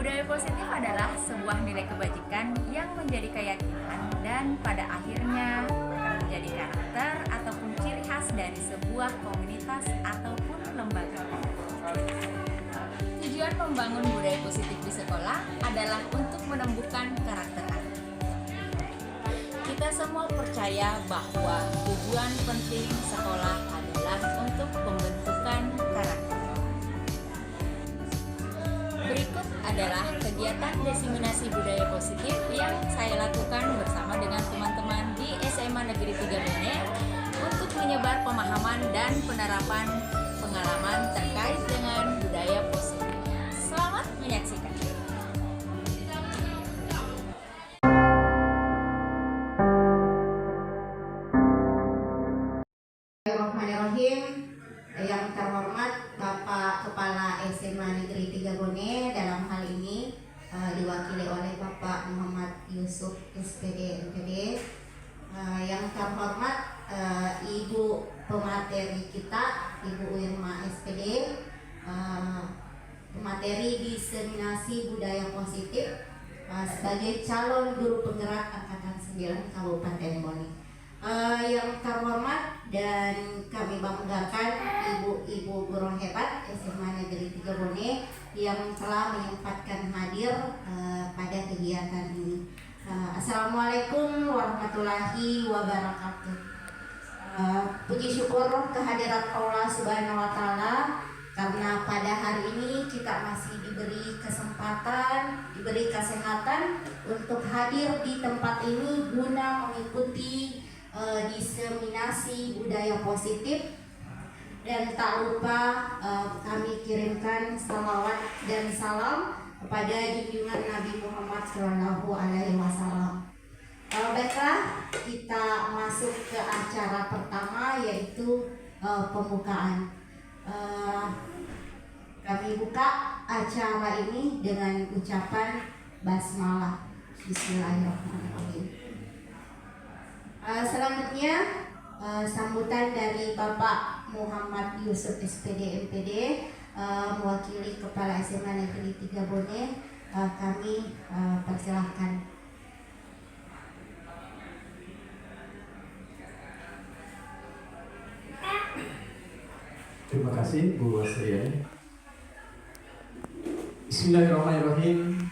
Budaya positif adalah sebuah nilai kebajikan yang menjadi keyakinan dan pada akhirnya akan menjadi karakter ataupun ciri khas dari sebuah komunitas ataupun lembaga. Tujuan membangun budaya positif di sekolah adalah untuk menumbuhkan karakter anak. Kita semua percaya bahwa tujuan penting sekolah adalah untuk pembentukan karakter. Berikut adalah kegiatan diseminasi budaya positif yang saya lakukan bersama dengan teman-teman di SMA Negeri 3 Bone untuk menyebar pemahaman dan penerapan pengalaman terkait dengan budaya positif. Selamat menyaksikan. Bismillahirrahmanirrahim. Yang terhormat Bapak Kepala SMA Negeri 3 Bone, dalam hal ini diwakili oleh Bapak Muhammad Yusuf SPD MPD. Yang terhormat Ibu pemateri kita, Ibu Irma SPD, pemateri diseminasi budaya positif sebagai calon guru penggerak angkatan 9 Kabupaten Bone. Yang terhormat dan kami banggakan ibu-ibu guru hebat SMA Negeri 3 Bone yang telah menyempatkan hadir pada kegiatan ini. Assalamualaikum warahmatullahi wabarakatuh. Puji syukur kehadirat Allah Subhanahu wa Ta'ala karena pada hari ini kita masih diberi kesempatan, diberi kesehatan untuk hadir di tempat ini guna mengikuti diseminasi budaya positif, dan tak lupa kami kirimkan salawat dan salam kepada junjungan Nabi Muhammad SAW. Baiklah, kita masuk ke acara pertama, yaitu pembukaan. Kami buka acara ini dengan ucapan basmalah. Bismillahirrahmanirrahim. Selanjutnya sambutan dari Bapak Muhammad Yusuf SPD MPD, mewakili Kepala SMA Negeri 3 Bone, kami persilahkan. Terima kasih Bu Wasriyani. Bismillahirrahmanirrahim.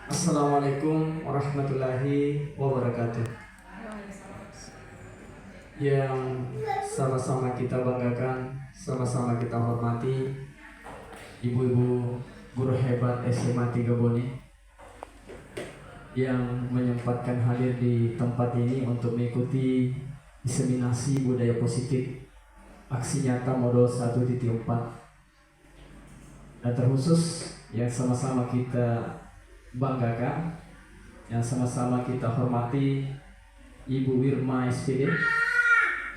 Assalamualaikum warahmatullahi wabarakatuh. Yang sama-sama kita banggakan, sama-sama kita hormati ibu-ibu guru hebat SMA 3 Bone yang menyempatkan hadir di tempat ini untuk mengikuti diseminasi budaya positif aksi nyata modul 1.4, dan terkhusus yang sama-sama kita banggakan, yang sama-sama kita hormati Ibu Irma SPD,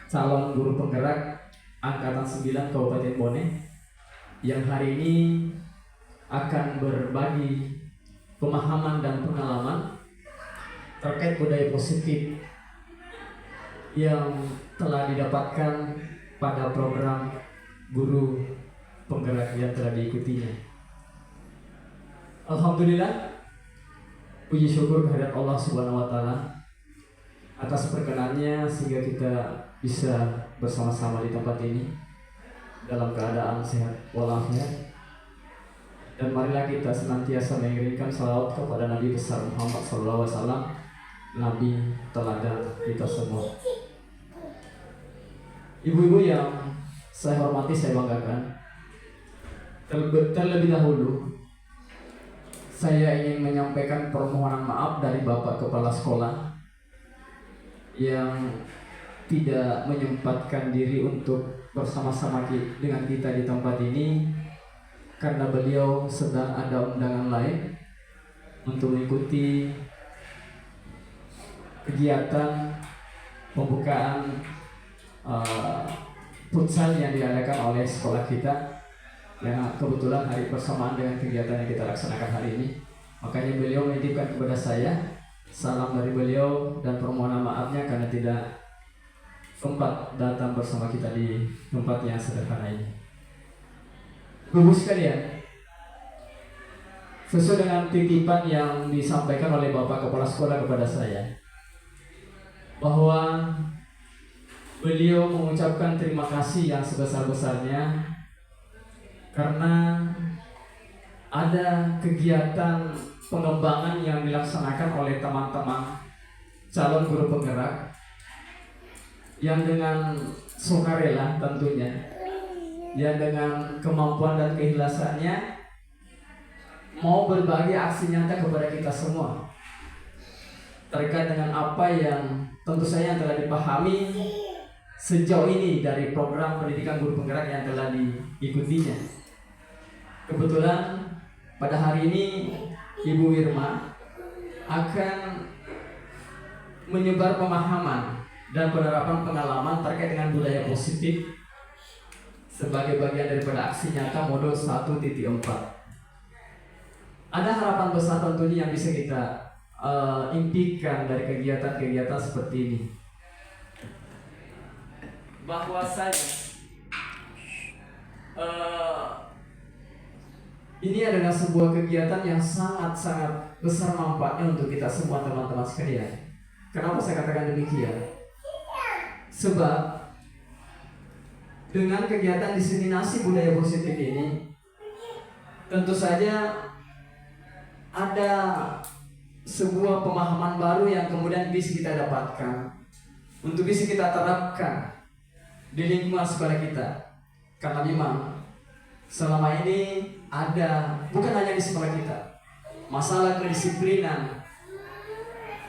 calon guru penggerak angkatan 9 Kabupaten Bone, yang hari ini akan berbagi pemahaman dan pengalaman terkait budaya positif yang telah didapatkan pada program guru penggerak yang telah diikutinya. Alhamdulillah, puji syukur kehadirat Allah Subhanahu wa Ta'ala atas perkenannya sehingga kita bisa bersama-sama di tempat ini dalam keadaan sehat walafiat. Dan marilah kita senantiasa mengirimkan salawat kepada Nabi besar Muhammad SAW, Nabi teladan kita semua. Ibu-ibu yang saya hormati, saya banggakan, terlebih dahulu saya ingin menyampaikan permohonan maaf dari Bapak Kepala Sekolah yang tidak menyempatkan diri untuk bersama-sama dengan kita di tempat ini karena beliau sedang ada undangan lain untuk mengikuti kegiatan pembukaan futsal yang diadakan oleh sekolah kita, yang kebetulan hari bersamaan dengan kegiatan yang kita laksanakan hari ini. Makanya beliau menitipkan kepada saya salam dari beliau dan permohonan maafnya karena tidak sempat datang bersama kita di tempat yang sederhana ini. Bapak sekalian, sesuai dengan titipan yang disampaikan oleh Bapak Kepala Sekolah kepada saya, bahwa beliau mengucapkan terima kasih yang sebesar-besarnya karena ada kegiatan pengembangan yang dilaksanakan oleh teman-teman calon guru penggerak yang dengan sukarela tentunya, yang dengan kemampuan dan keikhlasannya mau berbagi aksi nyata kepada kita semua terkait dengan apa yang tentu saja yang telah dipahami sejauh ini dari program pendidikan guru penggerak yang telah diikutinya. Kebetulan pada hari ini Ibu Wirma akan menyebar pemahaman dan penerapan pengalaman terkait dengan budaya positif sebagai bagian daripada aksi nyata modul 1.4. Ada harapan besar tentunya yang bisa kita impikan dari kegiatan-kegiatan seperti ini, bahwasanya ini adalah sebuah kegiatan yang sangat-sangat besar manfaatnya untuk kita semua teman-teman sekalian. Kenapa saya katakan demikian? Sebab dengan kegiatan diseminasi budaya positif ini, tentu saja ada sebuah pemahaman baru yang kemudian bisa kita dapatkan untuk bisa kita terapkan di lingkungan sekolah kita. Karena memang selama ini ada, bukan hanya di sekolah kita, masalah kedisiplinan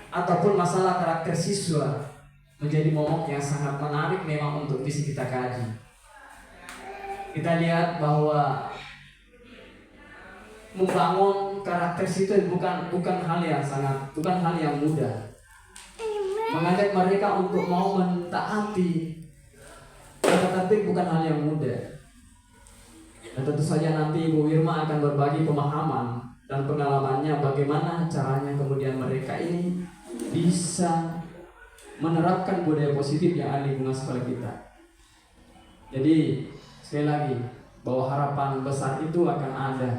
ataupun masalah karakter siswa menjadi momok yang sangat menarik memang untuk bisa kita kaji. Kita lihat bahwa membangun karakter itu bukan hal yang mudah. Mengajak mereka untuk mau mentaati tata tertib bukan hal yang mudah. Dan tentu saja nanti Ibu Wirma akan berbagi pemahaman dan pengalamannya bagaimana caranya kemudian mereka ini bisa menerapkan budaya positif yang ada di lingkungan sekolah kita. Jadi sekali lagi bahwa harapan besar itu akan ada,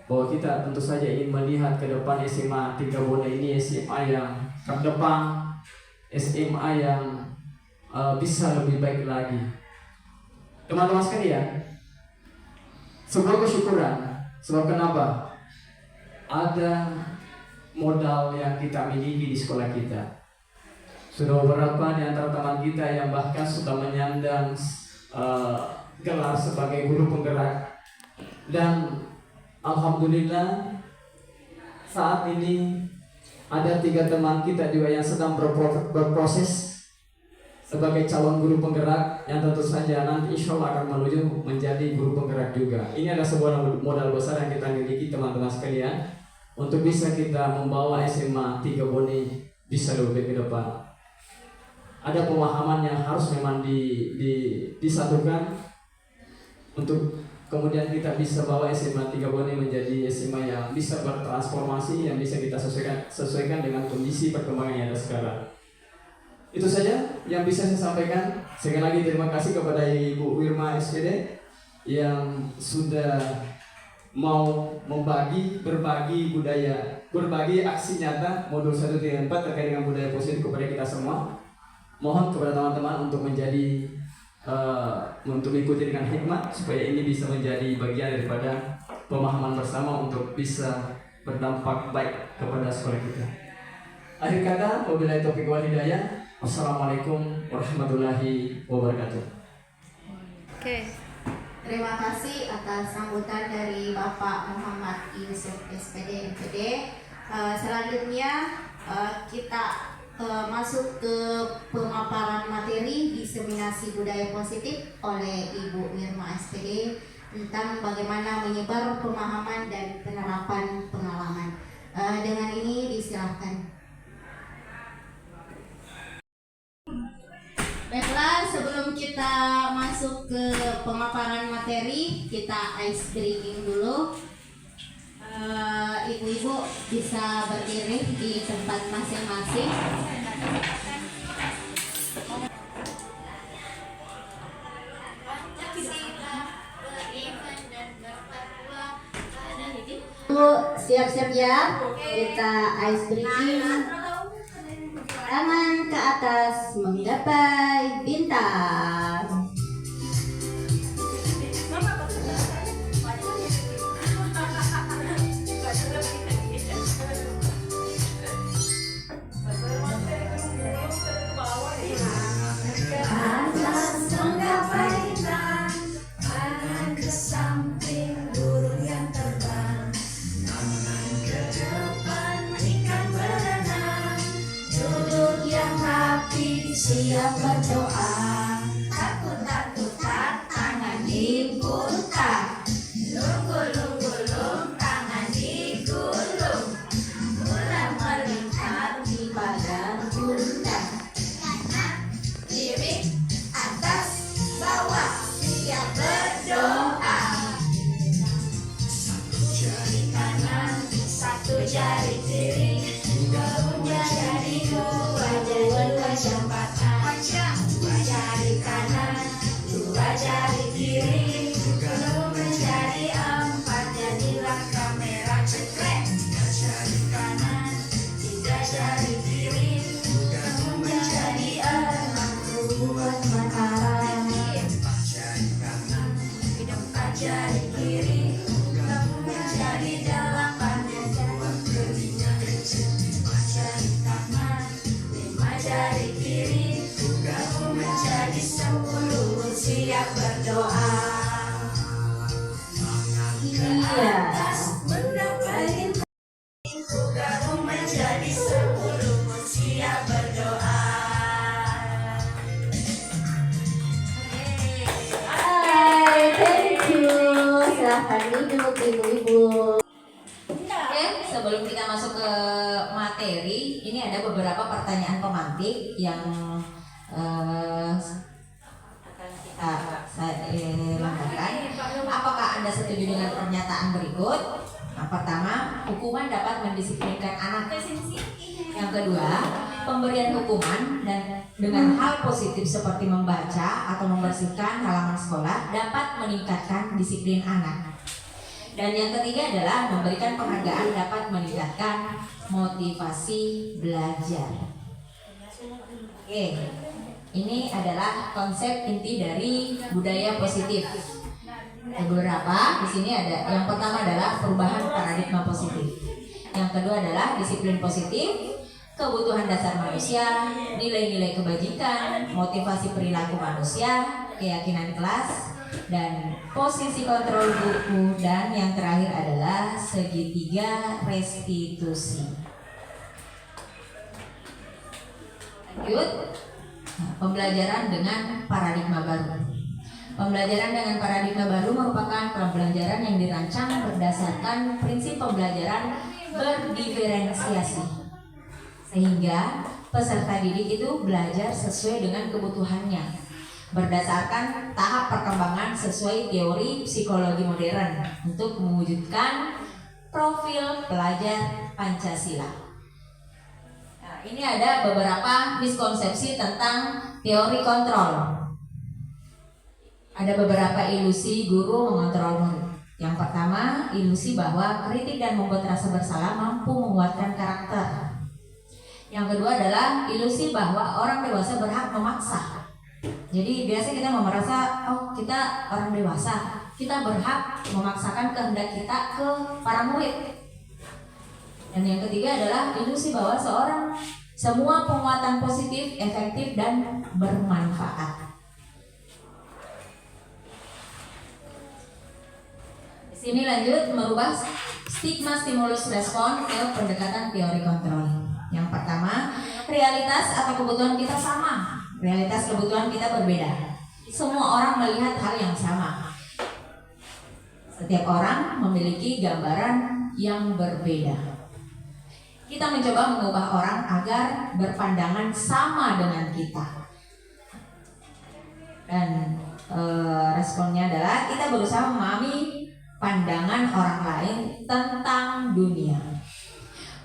bahwa kita tentu saja ingin melihat ke depan SMA 3 Bone ini SMA yang terdepan, SMA yang bisa lebih baik lagi. Teman-teman sekalian, sebuah kesyukuran. Sebab kenapa? Ada modal yang kita miliki di sekolah kita. Sudah beberapa di antara teman kita yang bahkan sudah menyandang gelar sebagai guru penggerak. Dan alhamdulillah saat ini ada 3 teman kita juga yang sedang berproses sebagai calon guru penggerak yang tentu saja nanti insya Allah akan menuju menjadi guru penggerak juga. Ini adalah sebuah modal besar yang kita miliki teman-teman sekalian untuk bisa kita membawa SMA 3 Bone bisa lebih ke depan. Ada pemahaman yang harus memang disatukan untuk kemudian kita bisa bawa SMA 3 Bone menjadi SMA yang bisa bertransformasi, yang bisa kita sesuaikan dengan kondisi perkembangan yang ada sekarang. Itu saja yang bisa saya sampaikan. Sekali lagi terima kasih kepada Ibu Wirma SPD yang sudah mau berbagi aksi nyata modul 1.4 terkait dengan budaya positif kepada kita semua. Mohon kepada teman-teman untuk untuk ikuti dengan hikmat supaya ini bisa menjadi bagian daripada pemahaman bersama untuk bisa berdampak baik kepada sekolah kita. Akhir kata, wabillahi taufiq wal hidayah. Wassalamualaikum warahmatullahi wabarakatuh. Oke. Terima kasih atas sambutan dari Bapak Muhammad Yusuf SPD MPD. Selanjutnya kita masuk ke pemaparan materi diseminasi budaya positif oleh Ibu Wirma SPD tentang bagaimana menyebar pemahaman dan penerapan pengalaman. Dengan ini disilakan. Baiklah, sebelum kita masuk ke pemaparan materi, kita ice breaking dulu. Ibu-ibu bisa berdiri di tempat masing-masing. siap-siap ya. Kita ice breaking. Tangan ke atas menggapai bintang. Atas menggapai bintang, tangan ke samping burung yang terbang, tangan ke depan ikan berenang, duduk yang rapi siap berdoa. Takut-takutan tangan diputar, lunggu-lunggu-lung tangan digulung, bulan melingkar di badan bunda. Kiri, atas, bawah, siap berdoa. Satu jari kanan, satu jari kiri, kemudian jari dua jembatan. Dua jari kanan, dua jari kiri, kemudian jari empat, jadilah kamera cekrek. Tiga jari kanan, tiga jari kiri, kemudian jari enam, buat mataran. Empat jari kanan, empat jari kiri, kemudian jari delapan, buat telinga. Lima jari kanan, lima jari kiri, kemudian jari 10, siap berdoa. Iya. Mendapat kamu menjadi 10, siap berdoa. Hai, thank you. Silahkan duduk ibu-ibu. Oke, sebelum kita masuk ke materi, ini ada beberapa pertanyaan pemantik yang akan saya lakukan. Apakah Anda setuju dengan pernyataan berikut? Yang pertama, hukuman dapat mendisiplinkan anak. Yang kedua, pemberian hukuman dan dengan hal positif seperti membaca atau membersihkan halaman sekolah dapat meningkatkan disiplin anak. Dan yang ketiga adalah memberikan penghargaan dapat meningkatkan motivasi belajar. Oke, ini adalah konsep inti dari budaya positif. Beberapa di sini ada. Yang pertama adalah perubahan paradigma positif. Yang kedua adalah disiplin positif, kebutuhan dasar manusia, nilai-nilai kebajikan, motivasi perilaku manusia, keyakinan kelas, dan posisi kontrol buku, dan yang terakhir adalah segitiga restitusi. Lanjut, pembelajaran dengan paradigma baru. Pembelajaran dengan paradigma baru merupakan pembelajaran yang dirancang berdasarkan prinsip pembelajaran berdiferensiasi, sehingga peserta didik itu belajar sesuai dengan kebutuhannya, berdasarkan tahap perkembangan sesuai teori psikologi modern untuk mewujudkan profil pelajar Pancasila. Nah, ini ada beberapa miskonsepsi tentang teori kontrol. Ada beberapa ilusi guru mengontrol murid. Yang pertama, ilusi bahwa kritik dan membuat rasa bersalah mampu menguatkan karakter. Yang kedua adalah ilusi bahwa orang dewasa berhak memaksa. Jadi biasa kita merasa, oh kita orang dewasa, kita berhak memaksakan kehendak kita ke para murid. Dan yang ketiga adalah ilusi bahwa semua penguatan positif, efektif, dan bermanfaat. Di sini lanjut merubah stigma stimulus respon ke pendekatan teori kontrol. Yang pertama, realitas atau kebutuhan kita sama. Realitas kebutuhan kita berbeda. Semua orang melihat hal yang sama. Setiap orang memiliki gambaran yang berbeda. Kita mencoba mengubah orang agar berpandangan sama dengan kita. Dan responnya adalah kita berusaha memahami pandangan orang lain tentang dunia.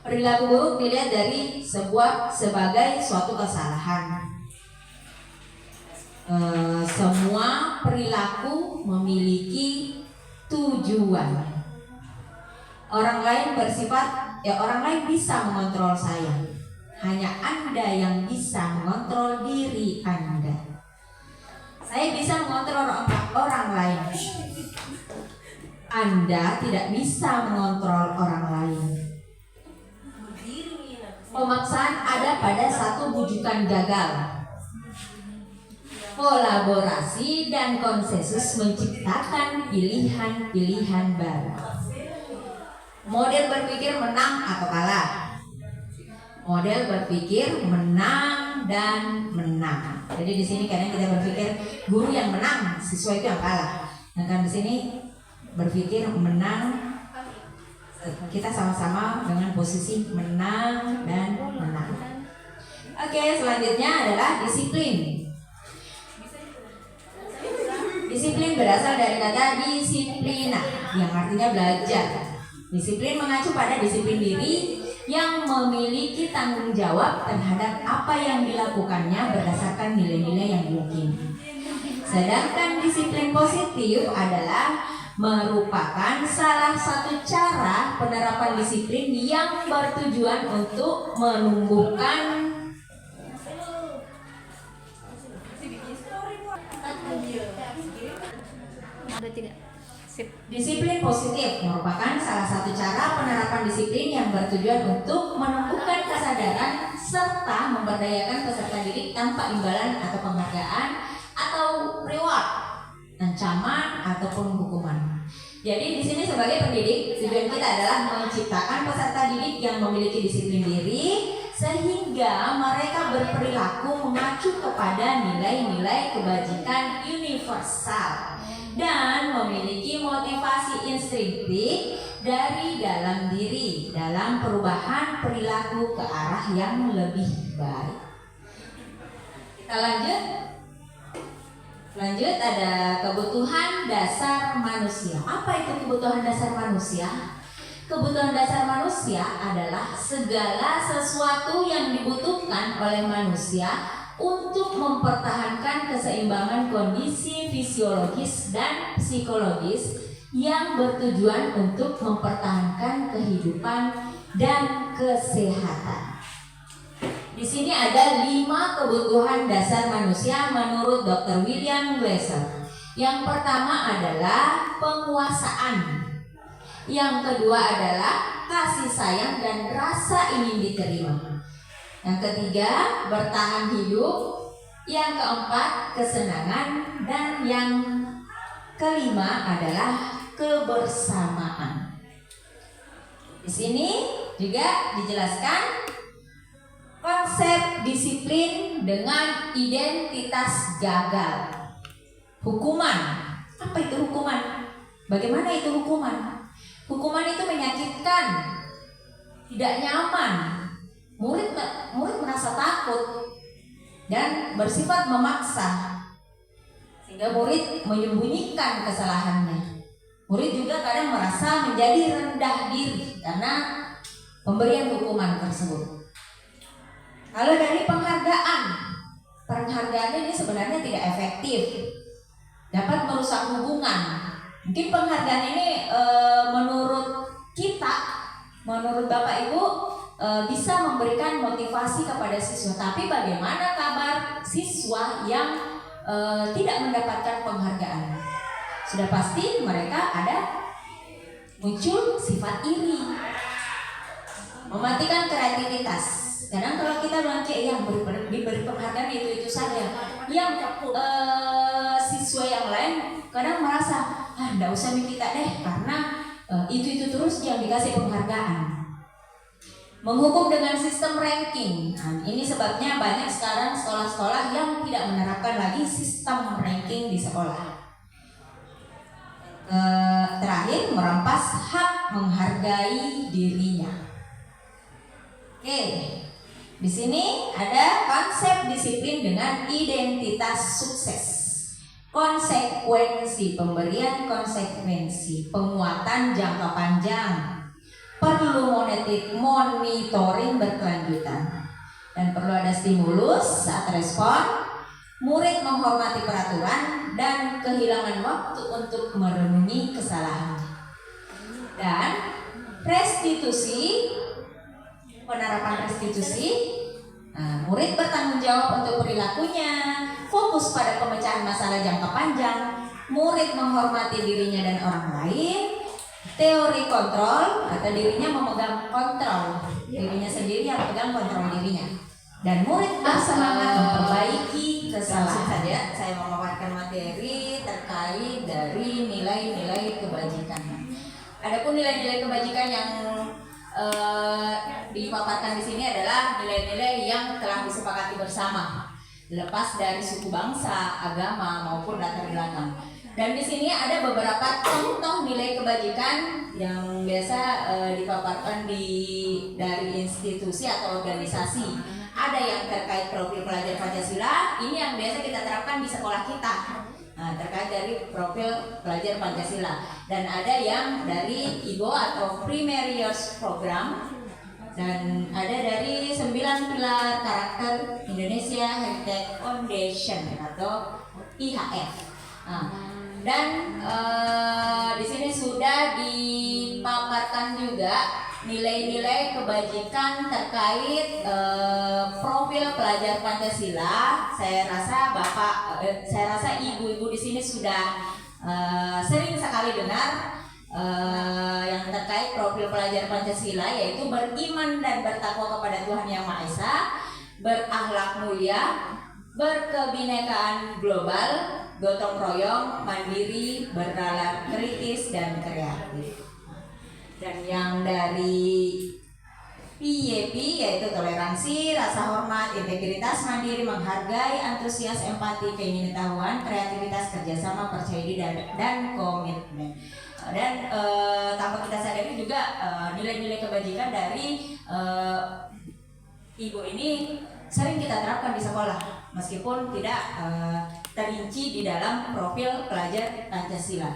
Perilaku buruk dilihat dari sebagai suatu kesalahan. Semua perilaku memiliki tujuan. Orang lain bersifat, orang lain bisa mengontrol saya. Hanya Anda yang bisa mengontrol diri Anda. Saya bisa mengontrol orang lain. Anda tidak bisa mengontrol orang lain. Pemaksaan ada pada satu wujudan gagal. Kolaborasi dan konsensus menciptakan pilihan-pilihan baru. Model berpikir menang atau kalah. Model berpikir menang dan menang. Jadi di sini kadang kita berpikir guru yang menang, siswa itu yang kalah. Sedangkan di sini berpikir menang, kita sama-sama dengan posisi menang dan menang. Oke, selanjutnya adalah disiplin. Disiplin berasal dari kata disiplina yang artinya belajar. Disiplin mengacu pada disiplin diri yang memiliki tanggung jawab terhadap apa yang dilakukannya berdasarkan nilai-nilai yang diyakini. Sedangkan disiplin positif adalah merupakan salah satu cara penerapan disiplin yang bertujuan untuk menumbuhkan disiplin positif merupakan salah satu cara penerapan disiplin yang bertujuan untuk menumbuhkan kesadaran serta memberdayakan peserta didik tanpa imbalan atau penghargaan atau reward, ancaman ataupun hukuman. Jadi di sini sebagai pendidik tujuan kita adalah menciptakan peserta didik yang memiliki disiplin diri sehingga mereka berperilaku mengacu kepada nilai-nilai kebajikan universal dan memiliki motivasi instinktif dari dalam diri dalam perubahan perilaku ke arah yang lebih baik. Kita lanjut ada kebutuhan dasar manusia. Apa itu kebutuhan dasar manusia? Kebutuhan dasar manusia adalah segala sesuatu yang dibutuhkan oleh manusia untuk mempertahankan keseimbangan kondisi fisiologis dan psikologis yang bertujuan untuk mempertahankan kehidupan dan kesehatan. Di sini ada 5 kebutuhan dasar manusia menurut Dr. William Glasser. Yang pertama adalah penguasaan. Yang kedua adalah kasih sayang dan rasa ingin diterima. Yang ketiga, bertahan hidup. Yang keempat, kesenangan. Dan yang kelima adalah kebersamaan. Di sini juga dijelaskan konsep disiplin dengan identitas gagal. Hukuman. Apa itu hukuman? Bagaimana itu hukuman? Hukuman itu menyakitkan, tidak nyaman. Murid merasa takut dan bersifat memaksa sehingga murid menyembunyikan kesalahannya. Murid juga kadang merasa menjadi rendah diri karena pemberian hukuman tersebut. Kalau dari penghargaan ini sebenarnya tidak efektif, dapat merusak hubungan. Mungkin penghargaan ini menurut Bapak Ibu bisa memberikan motivasi kepada siswa. Tapi bagaimana kabar siswa yang tidak mendapatkan penghargaan? Sudah pasti mereka ada muncul sifat iri, mematikan kreativitas. Kadang kalau kita bilang yang diberi penghargaan itu saja, yang siswa yang lain kadang merasa nggak usah minta deh karena itu terus yang dikasih penghargaan. Menghukum dengan sistem ranking. Nah, ini sebabnya banyak sekarang sekolah-sekolah yang tidak menerapkan lagi sistem ranking di sekolah. Terakhir, merampas hak menghargai dirinya. Oke, di sini ada konsep disiplin dengan identitas sukses. Konsekuensi, pemberian konsekuensi, penguatan jangka panjang. Perlu monitoring berkelanjutan dan perlu ada stimulus saat respon. Murid menghormati peraturan dan kehilangan waktu untuk merenungi kesalahan. Dan Restitusi, penerapan restitusi. Nah, murid bertanggung jawab untuk perilakunya, fokus pada pemecahan masalah jangka panjang, murid menghormati dirinya dan orang lain, teori kontrol atau dirinya memegang kontrol, dirinya sendiri yang pegang kontrol dirinya, dan murid bersemangat memperbaiki kesalahan. Saya memaparkan materi terkait dari nilai-nilai kebajikan. Adapun nilai-nilai kebajikan yang dipaparkan di sini adalah nilai-nilai yang telah disepakati bersama, lepas dari suku bangsa, agama maupun latar belakang. Dan di sini ada beberapa contoh nilai kebajikan yang biasa dipaparkan dari institusi atau organisasi. Ada yang terkait profil pelajar Pancasila, ini yang biasa kita terapkan di sekolah kita. Nah, terkait dari profil pelajar Pancasila, dan ada yang dari IBO atau Primary Years Program, dan ada dari 9 pilar karakter Indonesia Heritage Foundation atau IHF. Nah, dan di sini sudah dipaparkan juga nilai-nilai kebajikan terkait profil pelajar Pancasila. Saya rasa ibu-ibu di sini sudah sering sekali dengar yang terkait profil pelajar Pancasila, yaitu beriman dan bertakwa kepada Tuhan Yang Maha Esa, berakhlak mulia, berkebinekaan global, gotong royong, mandiri, bernalar kritis dan kreatif. Dan yang dari PYP yaitu toleransi, rasa hormat, integritas, mandiri, menghargai, antusias, empati, keingintahuan, kreativitas, kerjasama, percaya diri dan komitmen. Dan tanpa kita sadari juga nilai-nilai kebajikan dari ibu ini sering kita terapkan di sekolah, meskipun tidak terinci di dalam profil pelajar Pancasila.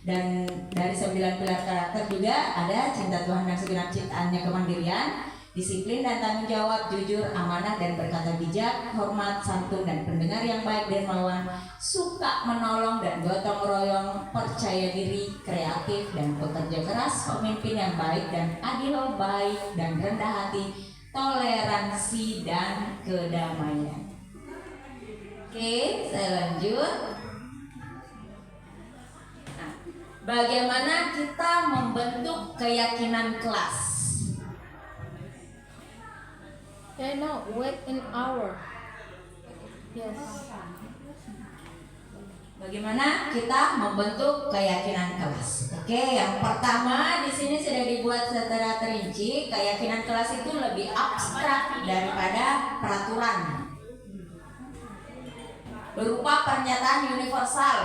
Dan dari 9 pilar karakter juga ada cinta Tuhan dan segenap ciptaannya, kemandirian, disiplin dan tanggung jawab, jujur, amanah dan berkata bijak, hormat, santun dan pendengar yang baik dermawan, suka menolong dan gotong royong, percaya diri, kreatif dan pekerja keras, pemimpin yang baik dan adil, baik dan rendah hati, toleransi dan kedamaian. Oke, saya lanjut. Bagaimana kita membentuk keyakinan kelas? No, wait an hour. Yes. Bagaimana kita membentuk keyakinan kelas? Oke, yang pertama di sini sudah dibuat secara terinci. Keyakinan kelas itu lebih abstrak daripada peraturan, berupa pernyataan universal,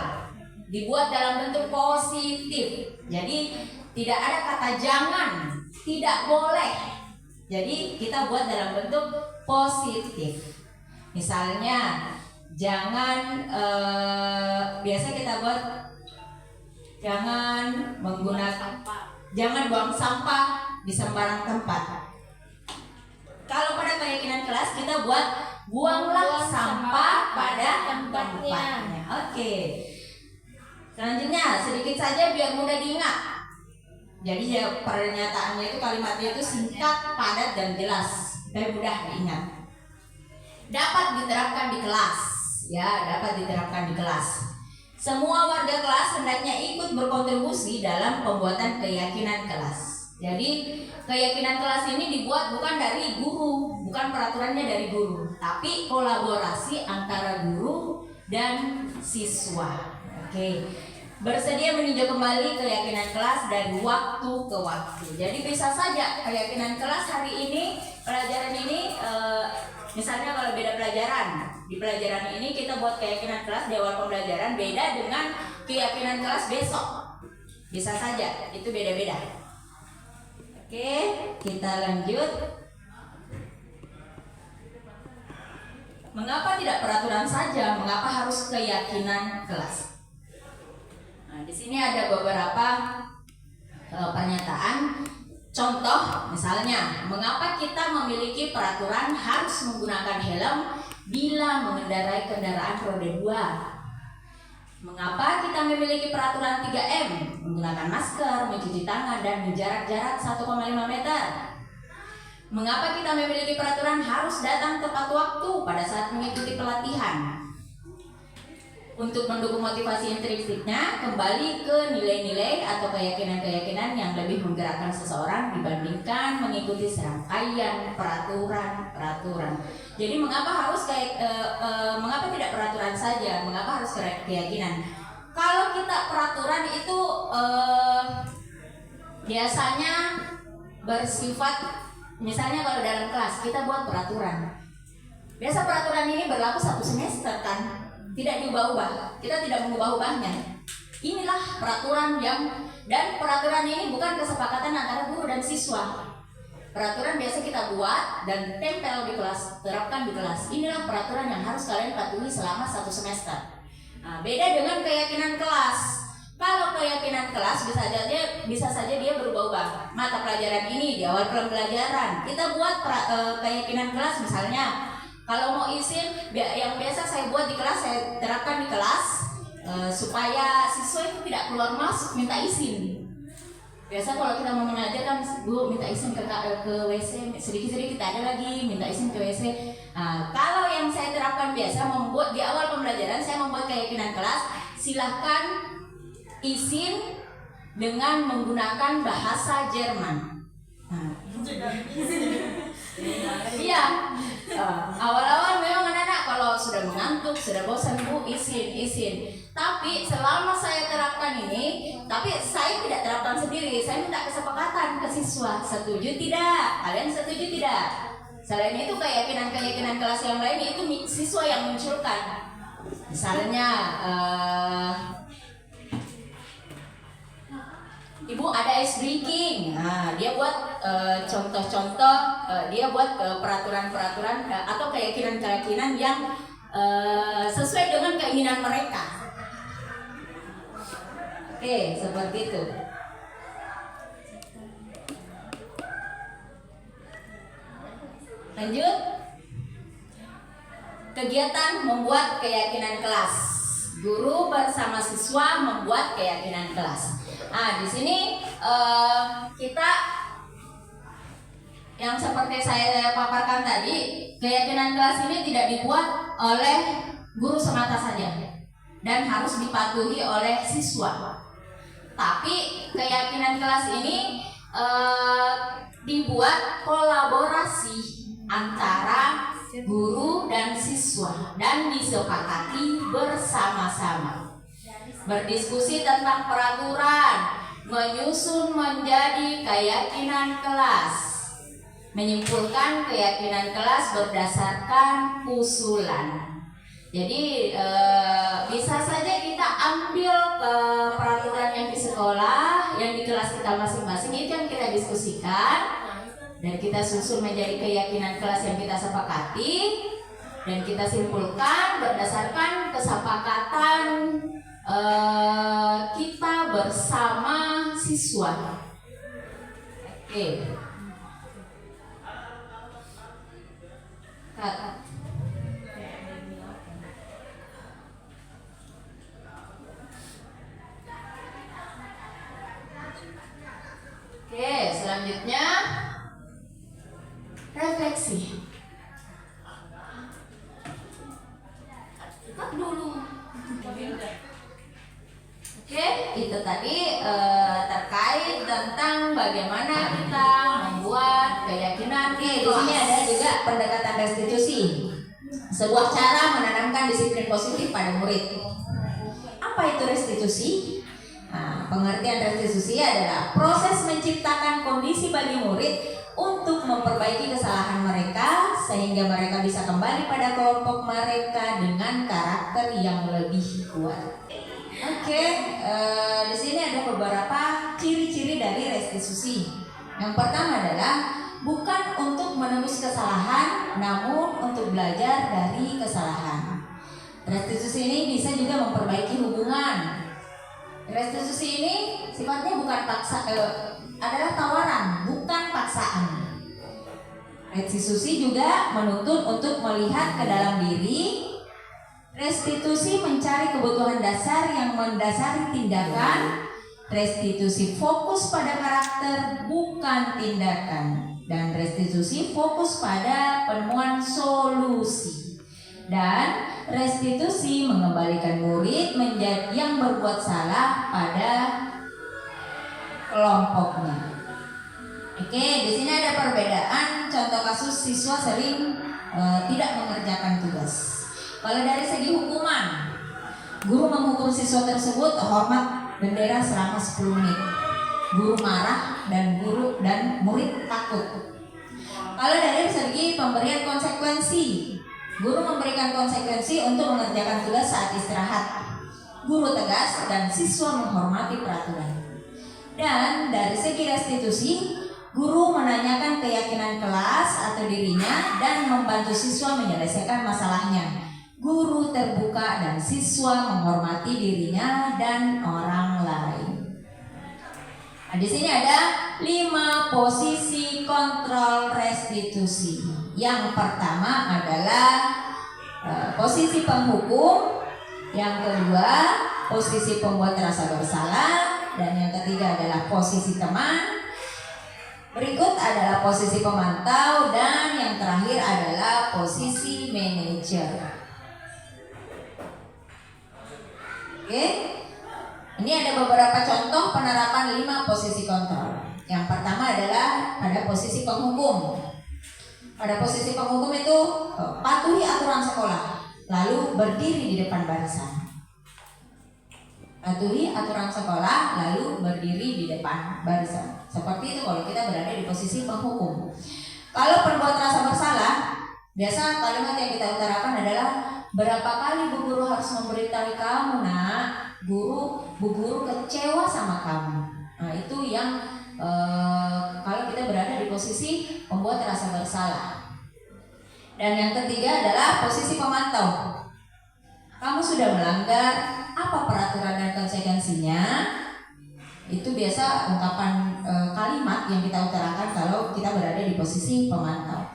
dibuat dalam bentuk positif. Jadi tidak ada kata jangan, tidak boleh. Jadi kita buat dalam bentuk positif. Misalnya jangan biasa kita buat jangan buang sampah di sembarang tempat. Kalau pada keyakinan kelas kita buat buanglah sampah pada tempatnya. Oke. Selanjutnya sedikit saja biar mudah diingat. Jadi ya pernyataannya itu, kalimatnya itu singkat, padat dan jelas, dan mudah diingat. Dapat diterapkan di kelas. Ya, dapat diterapkan di kelas. Semua warga kelas hendaknya ikut berkontribusi dalam pembuatan keyakinan kelas. Jadi keyakinan kelas ini dibuat bukan dari guru, bukan peraturannya dari guru, tapi kolaborasi antara guru dan siswa. Oke. Bersedia meninjau kembali keyakinan kelas dari waktu ke waktu. Jadi bisa saja keyakinan kelas hari ini, pelajaran ini misalnya kalau beda pelajaran, di pelajaran ini kita buat keyakinan kelas di awal pembelajaran beda dengan keyakinan kelas besok. Bisa saja, itu beda-beda. Oke, kita lanjut. Mengapa tidak peraturan saja? Mengapa harus keyakinan kelas? Nah, di sini ada beberapa pernyataan. Contoh, misalnya, mengapa kita memiliki peraturan harus menggunakan helm bila mengendarai kendaraan roda 2? Mengapa kita memiliki peraturan 3M? Menggunakan masker, mencuci tangan, dan menjarak-jarak 1,5 meter. Mengapa kita memiliki peraturan harus datang tepat waktu pada saat mengikuti pelatihan? Untuk mendukung motivasi intrinsiknya, kembali ke nilai-nilai atau keyakinan-keyakinan yang lebih menggerakkan seseorang dibandingkan mengikuti serangkaian peraturan. Jadi mengapa mengapa tidak peraturan saja? Mengapa harus keyakinan? Kalau kita peraturan itu biasanya bersifat, misalnya kalau dalam kelas kita buat peraturan. Biasa peraturan ini berlaku 1 semester kan? Tidak diubah-ubah, kita tidak mengubah-ubahnya. Inilah peraturan dan peraturan ini bukan kesepakatan antara guru dan siswa. Peraturan biasa kita buat dan tempel di kelas, terapkan di kelas. Inilah peraturan yang harus kalian patuhi selama 1 semester. Nah, beda dengan keyakinan kelas. Kalau keyakinan kelas bisa saja dia berubah-ubah. Mata pelajaran ini di awal pembelajaran kita buat keyakinan kelas, misalnya kalau mau izin, yang biasa saya buat di kelas, saya terapkan di kelas supaya siswa itu tidak keluar masuk minta izin. Biasa kalau kita mau mengajar kan, Bu minta izin ke WC, sedikit-sedikit ada lagi minta izin ke WC. Nah, kalau yang saya terapkan biasa membuat di awal pembelajaran, saya membuat keyakinan kelas, silahkan izin dengan menggunakan bahasa Jerman. Iya, awal-awal memang anak-anak kalau sudah mengantuk, sudah bosan, Bu izin. Tapi selama saya terapkan ini, tapi saya tidak terapkan sendiri, saya minta kesepakatan ke siswa, setuju tidak? Kalian setuju tidak? Selain itu keyakinan kelas yang lain itu siswa yang munculkan. Misalnya Ibu ada ice breaking, nah, dia buat contoh-contoh, dia buat peraturan-peraturan atau keyakinan-keyakinan yang sesuai dengan keinginan mereka. Oke, seperti itu. Lanjut. Kegiatan membuat keyakinan kelas. Guru bersama siswa membuat keyakinan kelas. Di sini kita yang seperti saya paparkan tadi, keyakinan kelas ini tidak dibuat oleh guru semata saja dan harus dipatuhi oleh siswa. Tapi keyakinan kelas ini dibuat kolaborasi antara guru dan siswa dan disepakati bersama-sama. Berdiskusi tentang peraturan, menyusun menjadi keyakinan kelas, menyimpulkan keyakinan kelas berdasarkan usulan. Jadi bisa saja kita ambil peraturan yang di sekolah, yang di kelas kita masing-masing, itu yang kita diskusikan dan kita susun menjadi keyakinan kelas yang kita sepakati dan kita simpulkan berdasarkan kesepakatan kita bersama siswa. Oke. Oke, selanjutnya refleksi. Cut dulu. Oke, itu tadi terkait tentang bagaimana kita membuat keyakinan. Di sini ada juga pendekatan restitusi, sebuah cara menanamkan disiplin positif pada murid. Apa itu restitusi? Pengertian restitusi adalah proses menciptakan kondisi bagi murid untuk memperbaiki kesalahan mereka sehingga mereka bisa kembali pada kelompok mereka dengan karakter yang lebih kuat. Oke, di sini ada beberapa ciri-ciri dari restitusi. Yang pertama adalah bukan untuk menembus kesalahan, namun untuk belajar dari kesalahan. Restitusi ini bisa juga memperbaiki hubungan. Restitusi ini sifatnya bukan adalah tawaran, bukan paksaan. Restitusi juga menuntut untuk melihat ke dalam diri Restitusi mencari kebutuhan dasar yang mendasari tindakan. Restitusi fokus pada karakter bukan tindakan. Dan restitusi fokus pada penemuan solusi. Dan restitusi mengembalikan murid menjadi yang berbuat salah pada kelompoknya. Oke, di sini ada perbedaan contoh kasus siswa sering tidak mengerjakan tugas. Kalau dari segi hukuman, guru menghukum siswa tersebut hormat bendera selama 10 menit. Guru marah dan murid takut. Kalau dari segi pemberian konsekuensi, guru memberikan konsekuensi untuk mengerjakan tugas saat istirahat. Guru tegas dan siswa menghormati peraturan. Dan dari segi restitusi, guru menanyakan keyakinan kelas atau dirinya dan membantu siswa menyelesaikan masalahnya. Guru terbuka dan siswa menghormati dirinya dan orang lain. Nah, di sini ada 5 posisi kontrol restitusi. Yang pertama adalah posisi penghukum, yang kedua posisi pembuat rasa bersalah, dan yang ketiga adalah posisi teman. Berikut adalah posisi pemantau, dan yang terakhir adalah posisi manajer. Oke, ini ada beberapa contoh penerapan 5 posisi kontrol. Yang pertama adalah pada posisi penghukum. Pada posisi penghukum itu patuhi aturan sekolah, lalu berdiri di depan barisan. Patuhi aturan sekolah, lalu berdiri di depan barisan. Seperti itu kalau kita berada di posisi penghukum. Kalau pembuat rasa bersalah, biasa kalimat yang kita utarakan adalah, berapa kali bu guru harus memberitahu kamu nak, bu guru kecewa sama kamu. Nah itu yang kalau kita berada di posisi pembuat rasa bersalah. Dan yang ketiga adalah posisi pemantau. Kamu sudah melanggar, apa peraturan dan konsekuensinya? Itu biasa ungkapan kalimat yang kita utarakan kalau kita berada di posisi pemantau.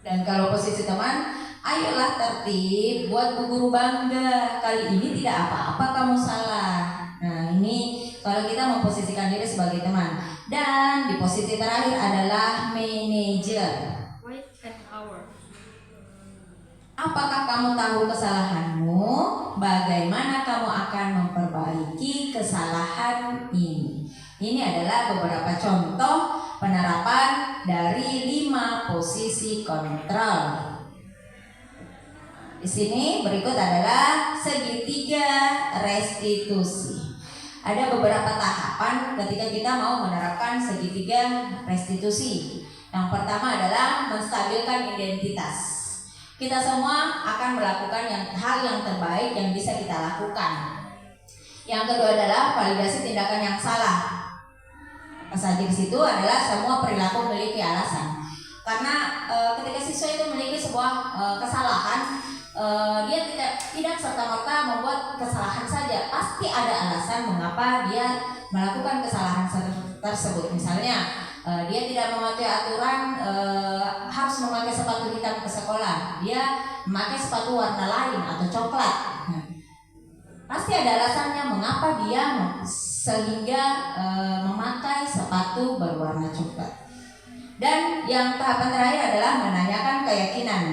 Dan kalau posisi teman, ayolah tertib, buat bu guru bangga. Kali ini tidak apa-apa kamu salah. Nah ini kalau kita memposisikan diri sebagai teman. Dan di posisi terakhir adalah manajer. Wait an hour. Apakah kamu tahu kesalahanmu? Bagaimana kamu akan memperbaiki kesalahan ini? Ini adalah beberapa contoh penerapan dari 5 posisi kontrol. Di sini berikut adalah segitiga restitusi. Ada beberapa tahapan ketika kita mau menerapkan segitiga restitusi. Yang pertama adalah menstabilkan identitas. Kita semua akan melakukan hal yang terbaik yang bisa kita lakukan. Yang kedua adalah validasi tindakan yang salah. Saja di situ adalah semua perilaku memiliki alasan. Karena ketika siswa itu memiliki sebuah kesalahan, dia tidak serta-merta membuat kesalahan saja. Pasti ada alasan mengapa dia melakukan kesalahan tersebut. Misalnya dia tidak mematuhi aturan harus memakai sepatu hitam ke sekolah. Dia memakai sepatu warna lain atau coklat. Pasti ada alasannya mengapa dia sehingga memakai sepatu berwarna coklat. Dan yang tahapan terakhir adalah menanyakan keyakinan.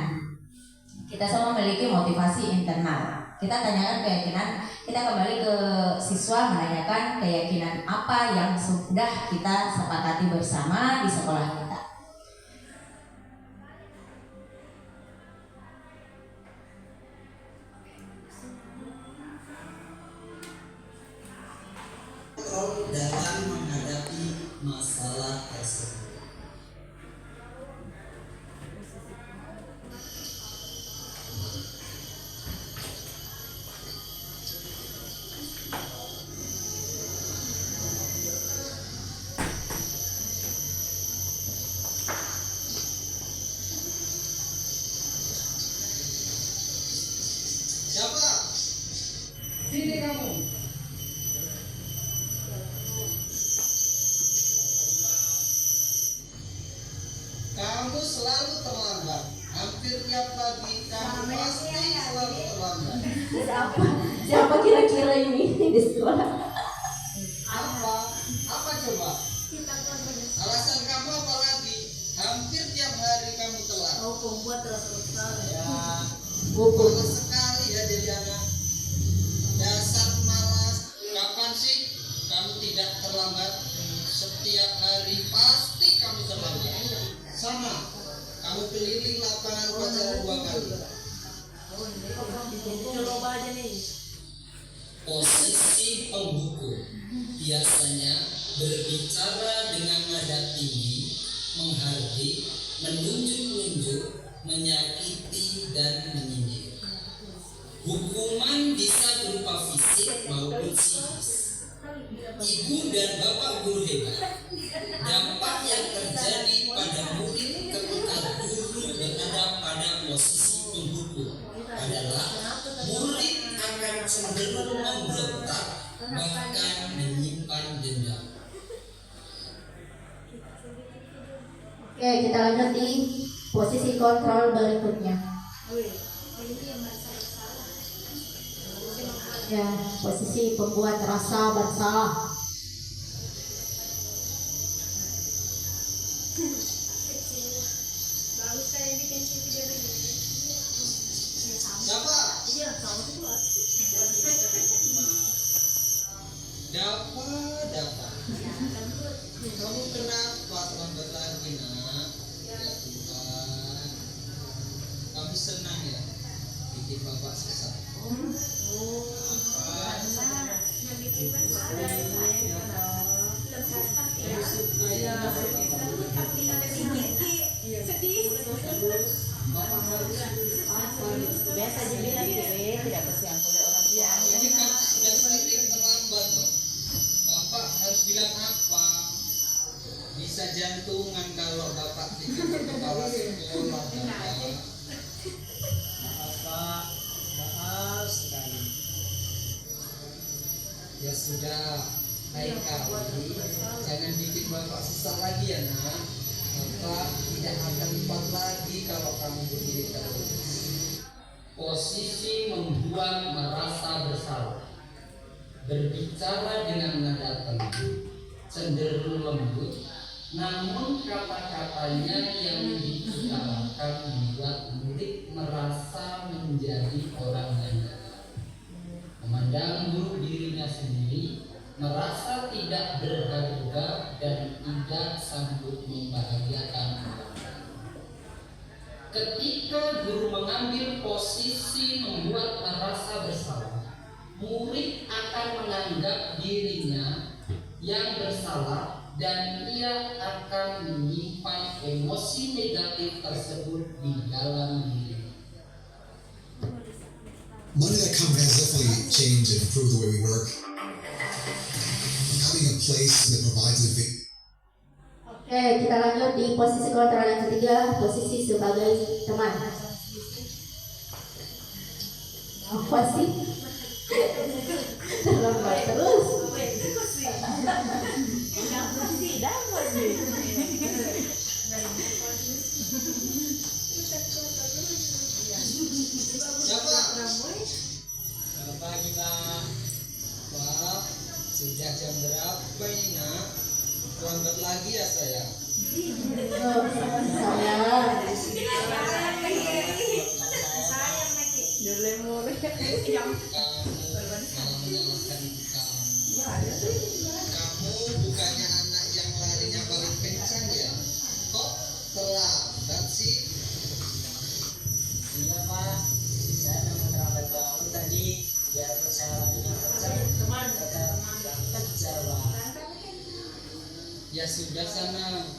Kita semua memiliki motivasi internal. Kita tanyakan keyakinan, kita kembali ke siswa menanyakan keyakinan apa yang sudah kita sepakati bersama di sekolah kita. Dalam menghadapi masalah tersebut. Siapa? Sini kamu. Kamu selalu terlambat. Hampir tiap pagi kamu pasti selalu terlambat. Buku. Malas sekali ya jadi anak. Dasar malas. Kapan sih kamu tidak terlambat? Setiap hari pasti kamu terlambat. Sama, kamu keliling lapangan upacara 2 kali. Posisi pembuku biasanya berbicara dengan nada tinggi, menghardik, menunjuk-nunjuk, menyakiti dan menyindir. Hukuman bisa berupa fisik maupun psikis. Ibu dan bapak guru hebat. Dampak yang terjadi pada murid ketika guru berada pada posisi pembuku adalah murid akan cenderung memberontak, bahkan menyimpan dendam. Oke, kita lanjut di posisi kontrol berikutnya. Ya, posisi pembuat rasa bersalah. Siapa? Dapat. Kamu kenapa terlambat lagi, nak? Ya Tuhan. Kamu senang ya bikin bapak susah? Biasa dibilang tidak kesian oleh orang tua. Ini kan sudah sering terlambat loh. Bapak harus bilang apa? Bisa jantungan kalau bapak tidak kepala sekolah. Bapak, maaf sekali. Ya sudah, lain kali jangan bikin bapak susah lagi ya nak. Bapak tidak akan lupa lagi kalau kamu begini terus. Posisi membuat merasa bersalah. Berbicara dengan nada tinggi, cenderung lembut, namun kata-katanya yang diutarakan membuat murid merasa menjadi orang ganda. Memandang buruk dirinya sendiri, merasa tidak berharga dan tidak sanggup membahagiakan orang. Ketika guru mengambil posisi membuat merasa bersalah, murid akan menganggap dirinya yang bersalah dan ia akan menyimpan emosi negatif tersebut di dalam diri. Money that comes has definitely changed and improved the way we work. Having a place that provides a Oke, kita lanjut di posisi kontrol yang ketiga, posisi sebagai teman. Apa sih? Terlambat terus. Siapa? Selamat pagi Pak. Pak, sudah jam berapa ini nak? Terlambat lagi ya saya. Oh, saya. Kamu malah menyalahkan kamu. Kamu bukannya anak yang larinya paling kencang ya? Kok terlambat sih? Iya Pak, saya memang terlambat bangun tadi. Biar saya larinya kencang, teman tetap kejar Pak. Ya sudah sana.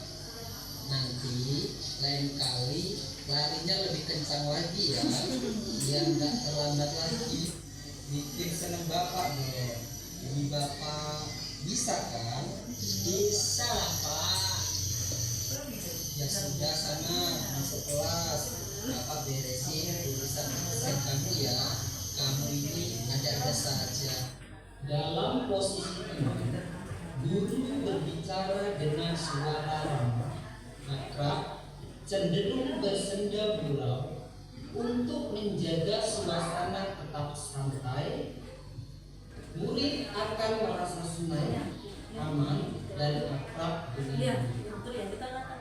Nanti lain kali larinya lebih kencang lagi ya, biar nggak terlambat lagi. Bikin seneng bapak dong. Ini bapak bisa kan? Bisa lah Pak. Ya sudah sana masuk kelas. Bapak beresin tulisan absen kamu ya. Kamu ini ada saja. Dalam posisi teman, guru berbicara dengan suara ramah, akrab, cenderung bersenda gurau untuk menjaga suasana tetap santai. Murid akan merasa senang, aman, dan akrab dengan guru.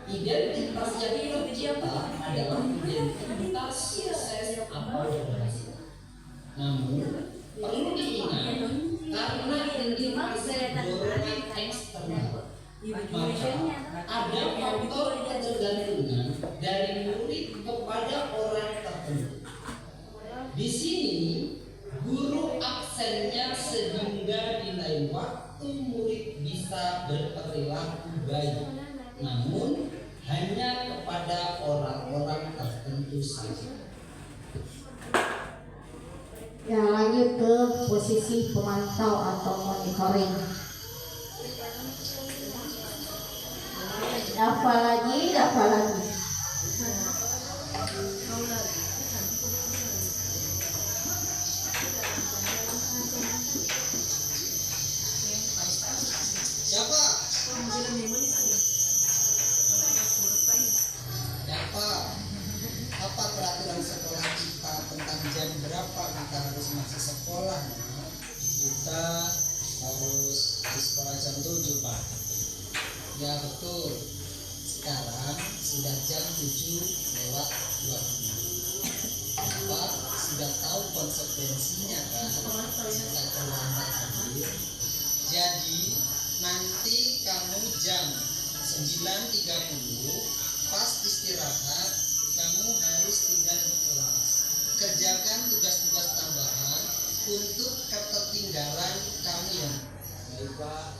Identitas yang tercipta adalah identitas sukses atau berhasil. Namun perlu diingat, karena indikasi dorongan eksternal, maka ada faktor ketergantungan dari murid kepada orang tertentu. Di sini guru absennya sehingga di lain waktu murid bisa berperilaku baik, namun hanya kepada orang-orang tertentu saja. Ya, lanjut ke posisi pemantau atau monitoring. Dapat lagi. Siapa? Apa peraturan sekolah kita tentang jam berapa kita harus masuk sekolah? Kita harus di sekolah jam 7, Pak. Ya betul. Sekarang sudah jam 7:20. Bapak sudah tahu konsekuensinya kan jika terlambat hadir. Jadi nanti kamu jam 9:30 pas istirahat kamu harus tinggal di kelas. Kerjakan tugas-tugas tambahan untuk ketertinggalan kamu ya. Baik, Pak.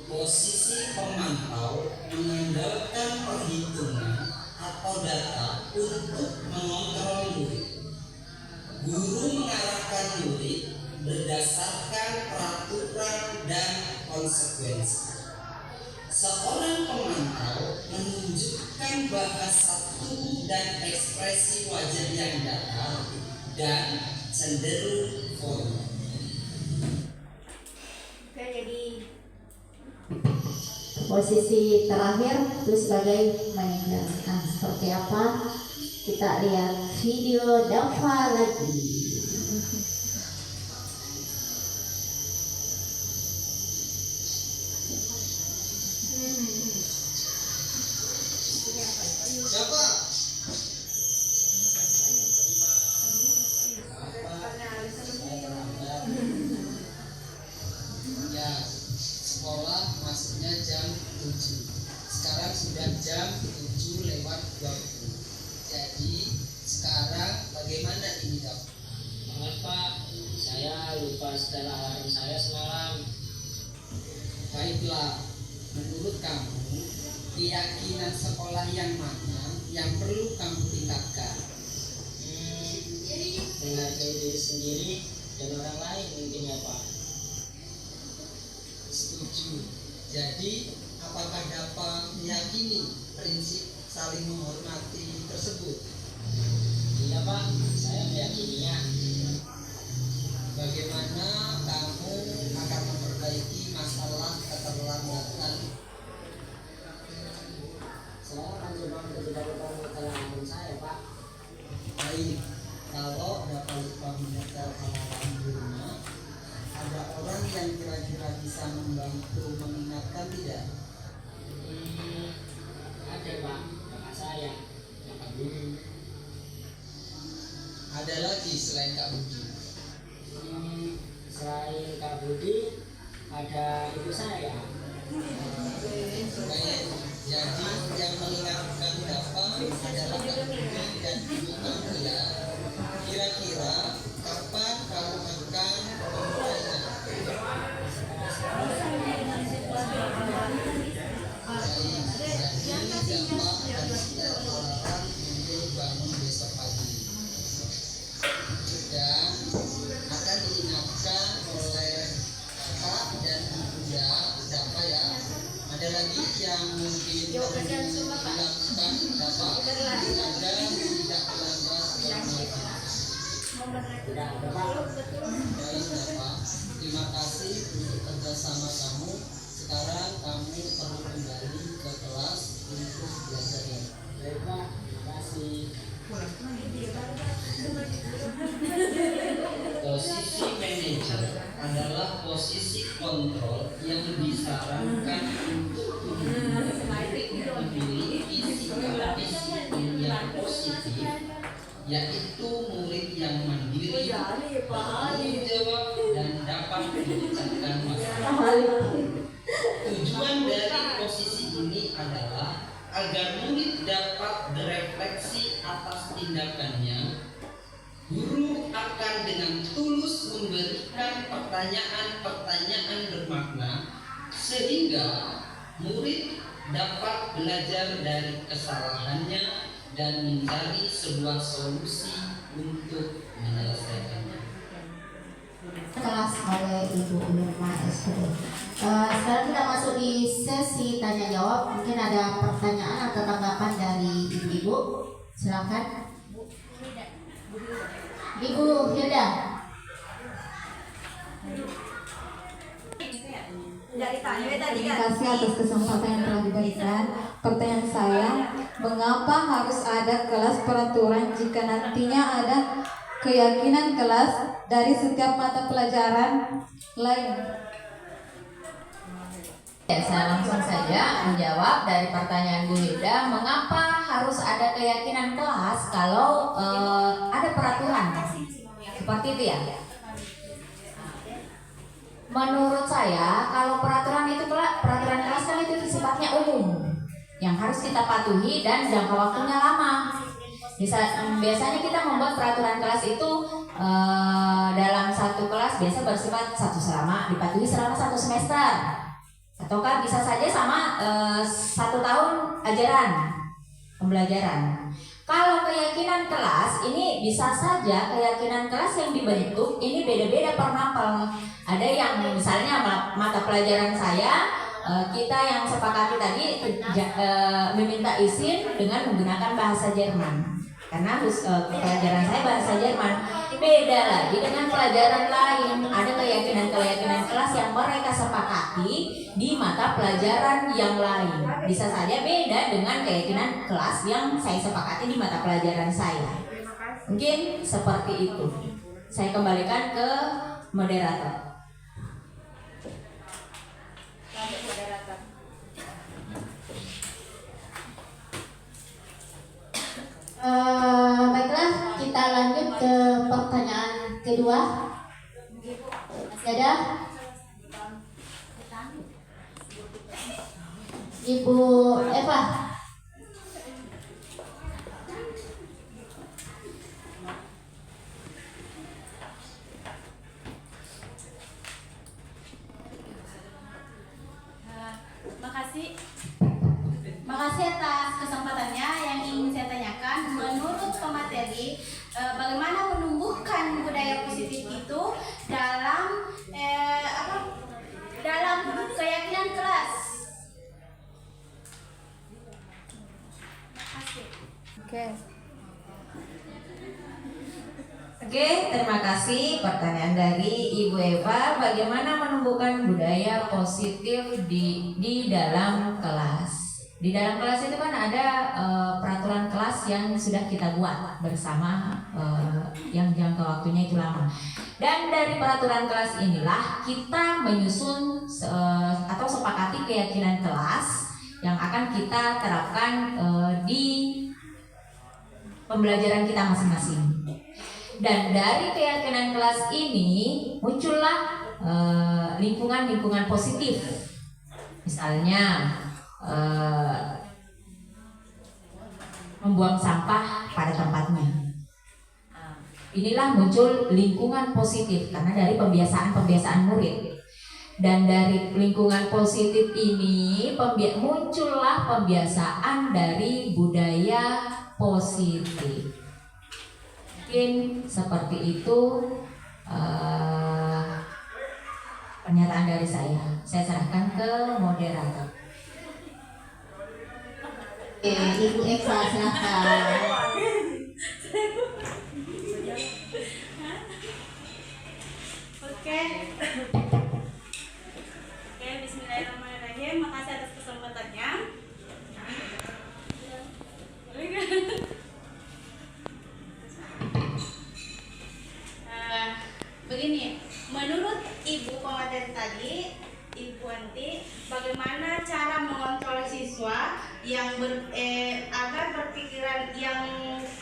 Posisi pemantau mengandalkan perhitungan atau data untuk mengontrol murid. Guru mengarahkan murid berdasarkan peraturan dan konsekuensi. Seorang pemantau menunjukkan bahasa tubuh dan ekspresi wajah yang datar dan cenderung formal. Oke, jadi posisi terakhir itu sebagai manajer. Nah, seperti apa? Kita lihat video Dafa lagi. Siapa? Ya, sekolah masuknya jam 7. Sekarang sudah jam 7:20. Jadi sekarang bagaimana ini, Dok? Maaf, Pak. Saya lupa setel alarm saya semalam. Baiklah, menurut kamu keyakinan sekolah yang mana yang perlu kamu tingkatkan? Menghargai diri sendiri dan orang lain mungkin ya, Pak. Setuju. Jadi, apakah dapat meyakini prinsip saling menghormati tersebut? Iya, Pak. Saya meyakininya. Bagaimana kamu akan memperbaiki masalah keterlambatan? Saya akan coba untuk tidak lupa menyetel alarm saya, Pak. Baik, kalau dapat lupa menyetel alarm di rumah, ada orang yang kira-kira bisa membantu mengingatkan tidak? Ada, Pak. Kakak saya, Kakak Budi. Ada lagi selain Kak Budi? Selain Kak Budi, ada ibu saya. Baik, jadi yang mengingatkan Bapak adalah Kak Budi dan ibu kamu ya. Kira-kira kapan kamu akan memulainya? Baik, jadi Bapak akan setel alarm untuk bangun besok pagi. Dan akan diingatkan oleh kakak dan ibu ya, siapa ya? Ada lagi yang mungkin perlu dilakukan Bapak agar tidak melanggar aturan. Tidak ada, Pak. Baik Bapak, terima kasih untuk kerjasama kamu. Sekarang kamu perlu kembali ke kelas untuk belajar lagi. Baik, Pak. Terima kasih. Posisi manajer adalah posisi kontrol yang disarankan untuk memiliki sikap disiplin yang positif, yaitu murid yang mandiri, bertanggung jawab, dan dapat memecahkan masalah. Tujuan dari posisi ini adalah agar murid dapat berefleksi atas tindakannya. Guru akan dengan tulus memberikan pertanyaan-pertanyaan bermakna sehingga murid dapat belajar dari kesalahannya dan mencari sebuah solusi untuk menyelesaikannya. Kelas oleh Ibu Irma SPD. Sekarang kita masuk di sesi tanya jawab. Mungkin ada pertanyaan atau tanggapan dari ibu-ibu. Silakan. Ibu Hilda. Terima kasih atas kesempatan yang telah diberikan. Pertanyaan saya, mengapa harus ada kelas peraturan jika nantinya ada keyakinan kelas dari setiap mata pelajaran lain? Ya, saya langsung saja menjawab dari pertanyaan Bu Hilda, mengapa harus ada keyakinan kelas kalau ada peraturan seperti itu ya? Menurut saya, kalau peraturan kelas kan itu sifatnya umum, yang harus kita patuhi dan jangka waktunya lama. Biasanya kita membuat peraturan kelas itu dalam satu kelas biasa bersifat dipatuhi selama 1 semester. Ataukah bisa saja sama 1 tahun ajaran pembelajaran. Kalau keyakinan kelas ini bisa saja keyakinan kelas yang dibentuk ini beda-beda per mapel. Ada yang misalnya mata pelajaran saya kita yang sepakati tadi meminta izin dengan menggunakan bahasa Jerman. Karena pelajaran saya bahasa Jerman. Beda lagi dengan pelajaran lain. Ada keyakinan kelas yang mereka sepakati di mata pelajaran yang lain. Bisa saja beda dengan keyakinan kelas yang saya sepakati di mata pelajaran saya. Mungkin seperti itu. Saya kembalikan ke moderator. Baiklah, kita lanjut ke pertanyaan kedua. Masih ada? Ibu Eva. Makasih atas kesempatannya. Yang ingin saya tanyakan, menurut pemateri, bagaimana menumbuhkan budaya positif itu dalam dalam keyakinan kelas? Oke, terima kasih pertanyaan dari Ibu Eva. Bagaimana menumbuhkan budaya positif di dalam kelas? Di dalam kelas itu kan ada peraturan kelas yang sudah kita buat bersama, yang jangka waktunya itu lama. Dan dari peraturan kelas inilah kita menyusun atau sepakati keyakinan kelas yang akan kita terapkan di pembelajaran kita masing-masing. Dan dari keyakinan kelas ini muncullah lingkungan-lingkungan positif. Misalnya membuang sampah pada tempatnya. Inilah muncul lingkungan positif karena dari pembiasaan murid. Dan dari lingkungan positif ini muncullah pembiasaan dari budaya positif. Mungkin seperti itu pernyataan dari saya. Saya serahkan ke moderator. Ibu Eva, silakan. Oke, bismillahirrahmanirrahim. Makasih atas kesempatannya. Begini, menurut Ibu pemateri tadi, Ibu Anti, bagaimana cara mengontrol siswa yang agar berpikiran yang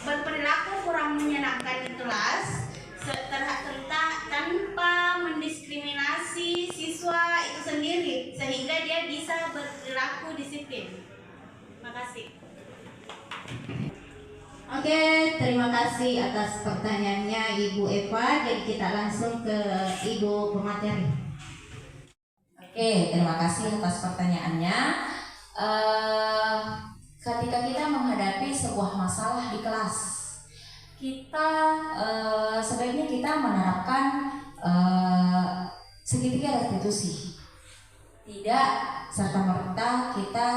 berperilaku kurang menyenangkan di kelas tanpa mendiskriminasi siswa itu sendiri sehingga dia bisa berperilaku disiplin. Terima kasih. Oke, terima kasih atas pertanyaannya Ibu Eva. Jadi kita langsung ke Ibu pemateri. Oke, terima kasih atas pertanyaannya. Ketika kita menghadapi sebuah masalah di kelas, kita sebaiknya kita menerapkan segitiga restitusi. Tidak serta-merta kita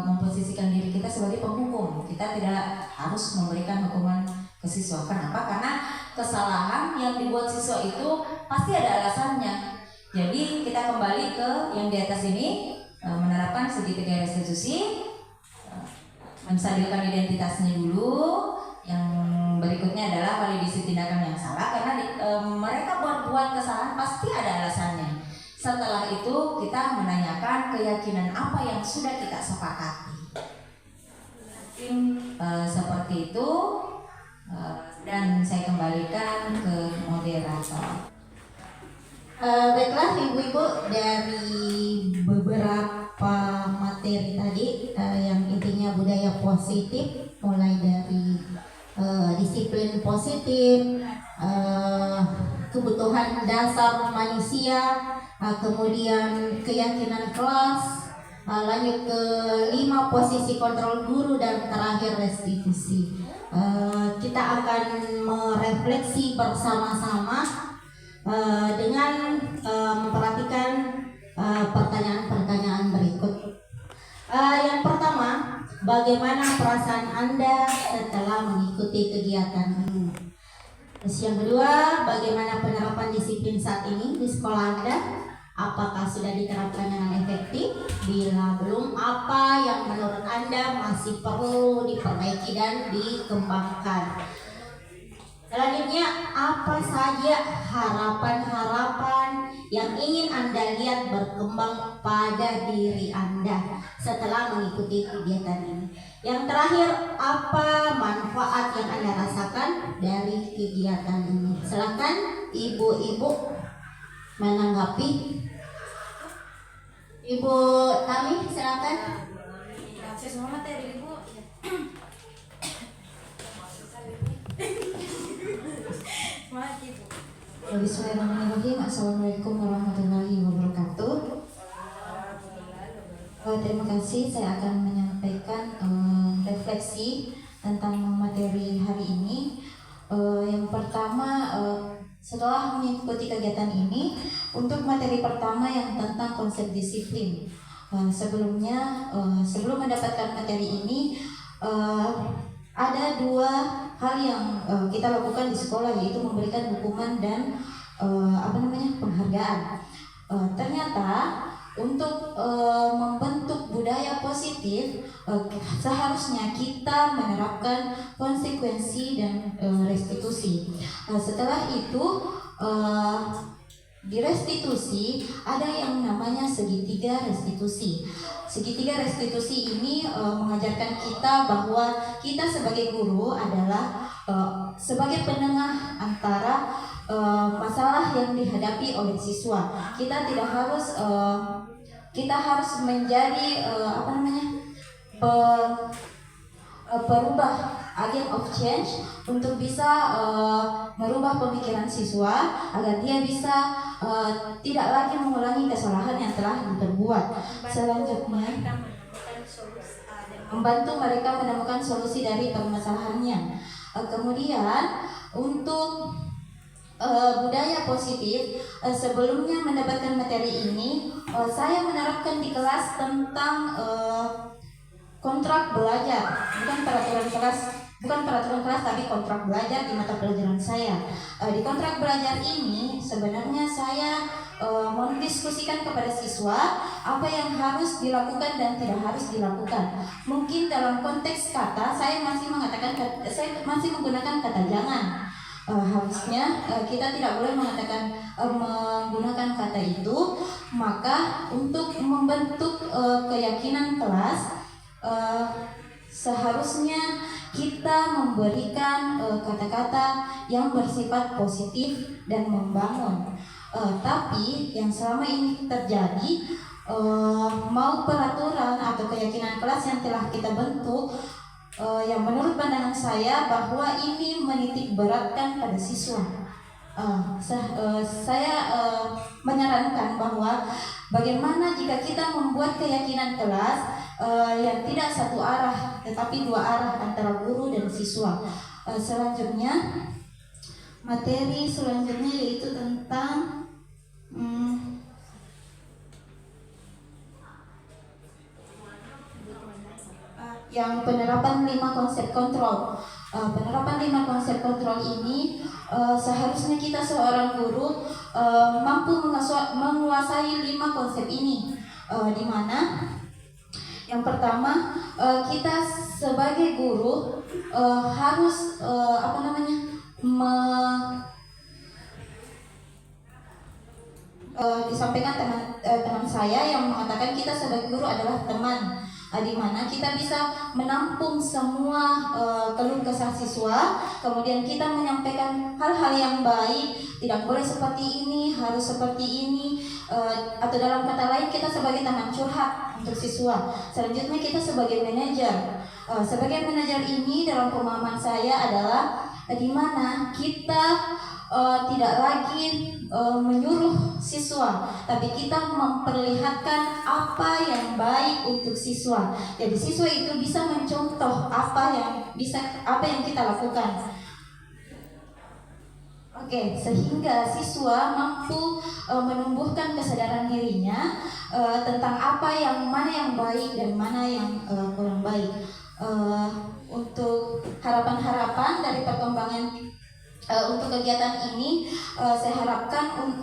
memposisikan diri kita sebagai penghukum. Kita tidak harus memberikan hukuman ke siswa. Kenapa? Karena kesalahan yang dibuat siswa itu pasti ada alasannya. Jadi kita kembali ke yang di atas ini, menerapkan segitiga restitusi, menstabilkan identitasnya dulu. Yang berikutnya adalah validasi tindakan yang salah, karena mereka berbuat kesalahan pasti ada alasannya. Setelah itu kita menanyakan keyakinan apa yang sudah kita sepakati. Seperti itu, dan saya kembalikan ke moderator. Baiklah Ibu-Ibu, dari beberapa materi tadi yang intinya budaya positif, mulai dari disiplin positif, kebutuhan dasar manusia, kemudian keyakinan kelas, lanjut ke 5 posisi kontrol guru, dan terakhir restitusi. Kita akan merefleksi bersama-sama dengan memperhatikan pertanyaan-pertanyaan berikut. Yang pertama, bagaimana perasaan Anda setelah mengikuti kegiatan ini? Terus yang kedua, bagaimana penerapan disiplin saat ini di sekolah Anda? Apakah sudah diterapkan dengan efektif? Bila belum, apa yang menurut Anda masih perlu diperbaiki dan dikembangkan? Selanjutnya, apa saja harapan-harapan yang ingin Anda lihat berkembang pada diri Anda setelah mengikuti kegiatan ini? Yang terakhir, apa manfaat yang Anda rasakan dari kegiatan ini? Silakan Ibu-Ibu menanggapi. Ibu Tami, silakan. Semua materi Ibu. Bismillahirrahmanirrahim. Assalamualaikum warahmatullahi wabarakatuh. Terima kasih. Saya akan menyampaikan refleksi tentang materi hari ini. Yang pertama, setelah mengikuti kegiatan ini, untuk materi pertama yang tentang konsep disiplin. Sebelum mendapatkan materi ini, ada 2 hal yang kita lakukan di sekolah, yaitu memberikan hukuman dan penghargaan. Ternyata untuk membentuk budaya positif, seharusnya kita menerapkan konsekuensi dan restitusi. Setelah itu, di restitusi ada yang namanya segitiga restitusi. Segitiga restitusi ini mengajarkan kita bahwa kita sebagai guru adalah sebagai penengah antara masalah yang dihadapi oleh siswa. Kita tidak harus kita harus menjadi perubah, agent of change, untuk bisa merubah pemikiran siswa agar dia bisa tidak lagi mengulangi kesalahan yang telah diperbuat. Selanjutnya, membantu mereka menemukan solusi dari permasalahannya. Kemudian untuk budaya positif, sebelumnya mendapatkan materi ini, saya menerapkan di kelas tentang kontrak belajar, bukan peraturan kelas tapi kontrak belajar di mata pelajaran saya. Di kontrak belajar ini sebenarnya saya mendiskusikan kepada siswa apa yang harus dilakukan dan tidak harus dilakukan. Mungkin dalam konteks kata saya masih menggunakan kata jangan. harusnya kita tidak boleh menggunakan kata itu. Maka untuk membentuk keyakinan kelas, seharusnya kita memberikan kata-kata yang bersifat positif dan membangun. Tapi yang selama ini terjadi, mau peraturan atau keyakinan kelas yang telah kita bentuk, yang menurut pandangan saya bahwa ini menitik beratkan pada siswa. Saya menyarankan bahwa bagaimana jika kita membuat keyakinan kelas yang tidak satu arah tetapi dua arah antara guru dan siswa. Selanjutnya, materi selanjutnya yaitu tentang yang penerapan 5 konsep kontrol. Penerapan 5 konsep kontrol ini seharusnya kita seorang guru mampu menguasai 5 konsep ini, di mana yang pertama, kita sebagai guru harus disampaikan teman saya yang mengatakan kita sebagai guru adalah teman, di mana kita bisa menampung semua keluh kesah siswa, kemudian kita menyampaikan hal-hal yang baik, tidak boleh seperti ini, harus seperti ini, atau dalam kata lain kita sebagai teman curhat untuk siswa. Selanjutnya kita sebagai manajer. Sebagai manajer ini dalam pemahaman saya adalah di mana kita tidak lagi menyuruh siswa, tapi kita memperlihatkan apa yang baik untuk siswa. Jadi siswa itu bisa mencontoh apa yang kita lakukan. Oke, sehingga siswa mampu menumbuhkan kesadaran dirinya tentang mana yang baik dan mana yang kurang baik. Untuk harapan-harapan dari perkembangan untuk kegiatan ini, saya harapkan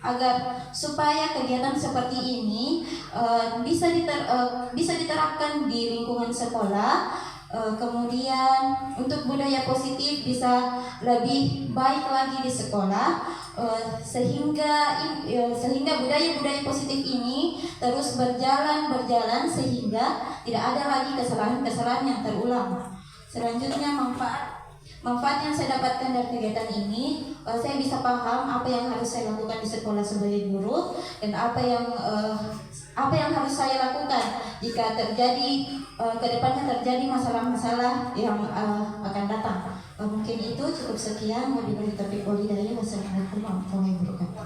agar supaya kegiatan seperti ini bisa diterapkan di lingkungan sekolah. Kemudian untuk budaya positif bisa lebih baik lagi di sekolah, sehingga budaya-budaya positif ini terus berjalan sehingga tidak ada lagi kesalahan-kesalahan yang terulang. Selanjutnya, manfaat yang saya dapatkan dari kegiatan ini, saya bisa paham apa yang harus saya lakukan di sekolah sebagai guru dan apa yang harus saya lakukan jika kedepannya terjadi masalah-masalah yang akan datang. Mungkin itu cukup sekian. Wabillahi taufiq wal hidayah. Wassalamualaikum warahmatullahi wabarakatuh.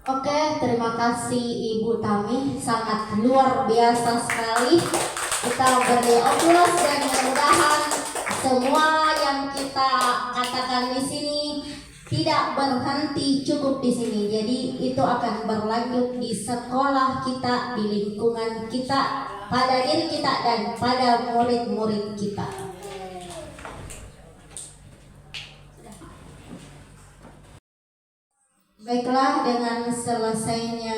Oke, terima kasih Ibu Tami, sangat luar biasa sekali. Kita beri aplaus dan mudah-mudahan semua yang kita katakan di sini tidak berhenti cukup di sini. Jadi itu akan berlanjut di sekolah kita, di lingkungan kita, pada diri kita dan pada murid-murid kita. Baiklah, dengan selesainya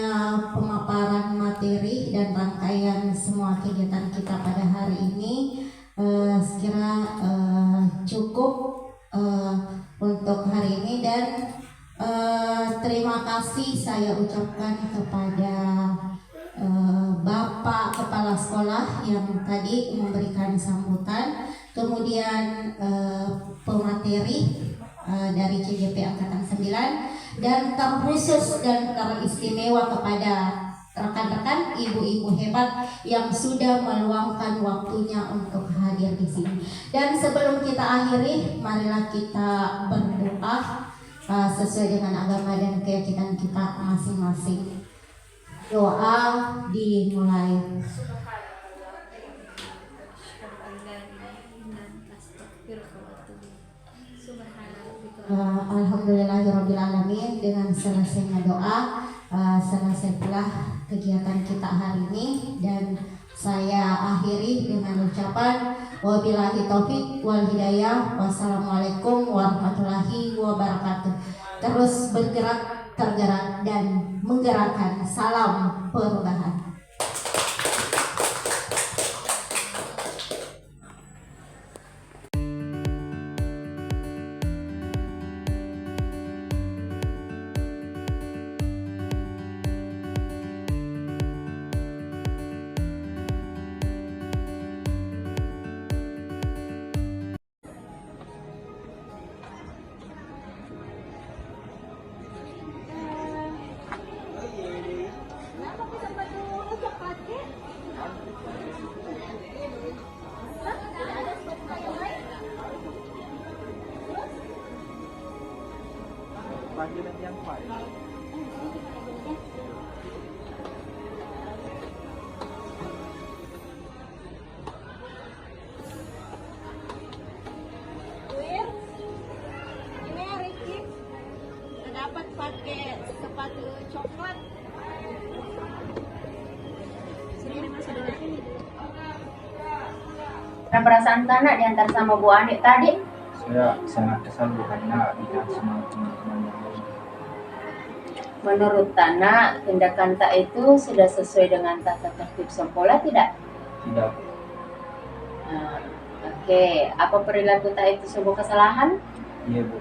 pemaparan materi dan rangkaian semua kegiatan kita pada hari ini, sekira cukup untuk hari ini, dan terima kasih saya ucapkan kepada Bapak Kepala Sekolah yang tadi memberikan sambutan, kemudian pemateri dari CGP Angkatan 9, dan terkhusus dan teristimewa kepada rekan-rekan ibu-ibu hebat yang sudah meluangkan waktunya untuk hadir di sini. Dan sebelum kita akhiri, marilah kita berdoa sesuai dengan agama dan keyakinan kita masing-masing. Doa dimulai. Alhamdulillahirrabbilalamin. Dengan selesainya doa, selesai pula kegiatan kita hari ini, dan saya akhiri dengan ucapan wabillahi taufiq wal hidayah. Wassalamualaikum warahmatullahi wabarakatuh. Terus bergerak, tergerak, dan menggerakkan. Salam perubahan. panggilan yang baik. Ini Ricky dapat pakai sepatu coklat. Sini masuk dulu sini. Ada perasaan Tana diantar sama Bu Anik tadi? Saya sangat kesal karena tidak sama teman-teman yang lain. Menurut Tana, tindakan Tak itu sudah sesuai dengan tata tertib sekolah tidak? Tidak. Oke, apa perilaku Tak itu sebuah kesalahan? Iya, Bu.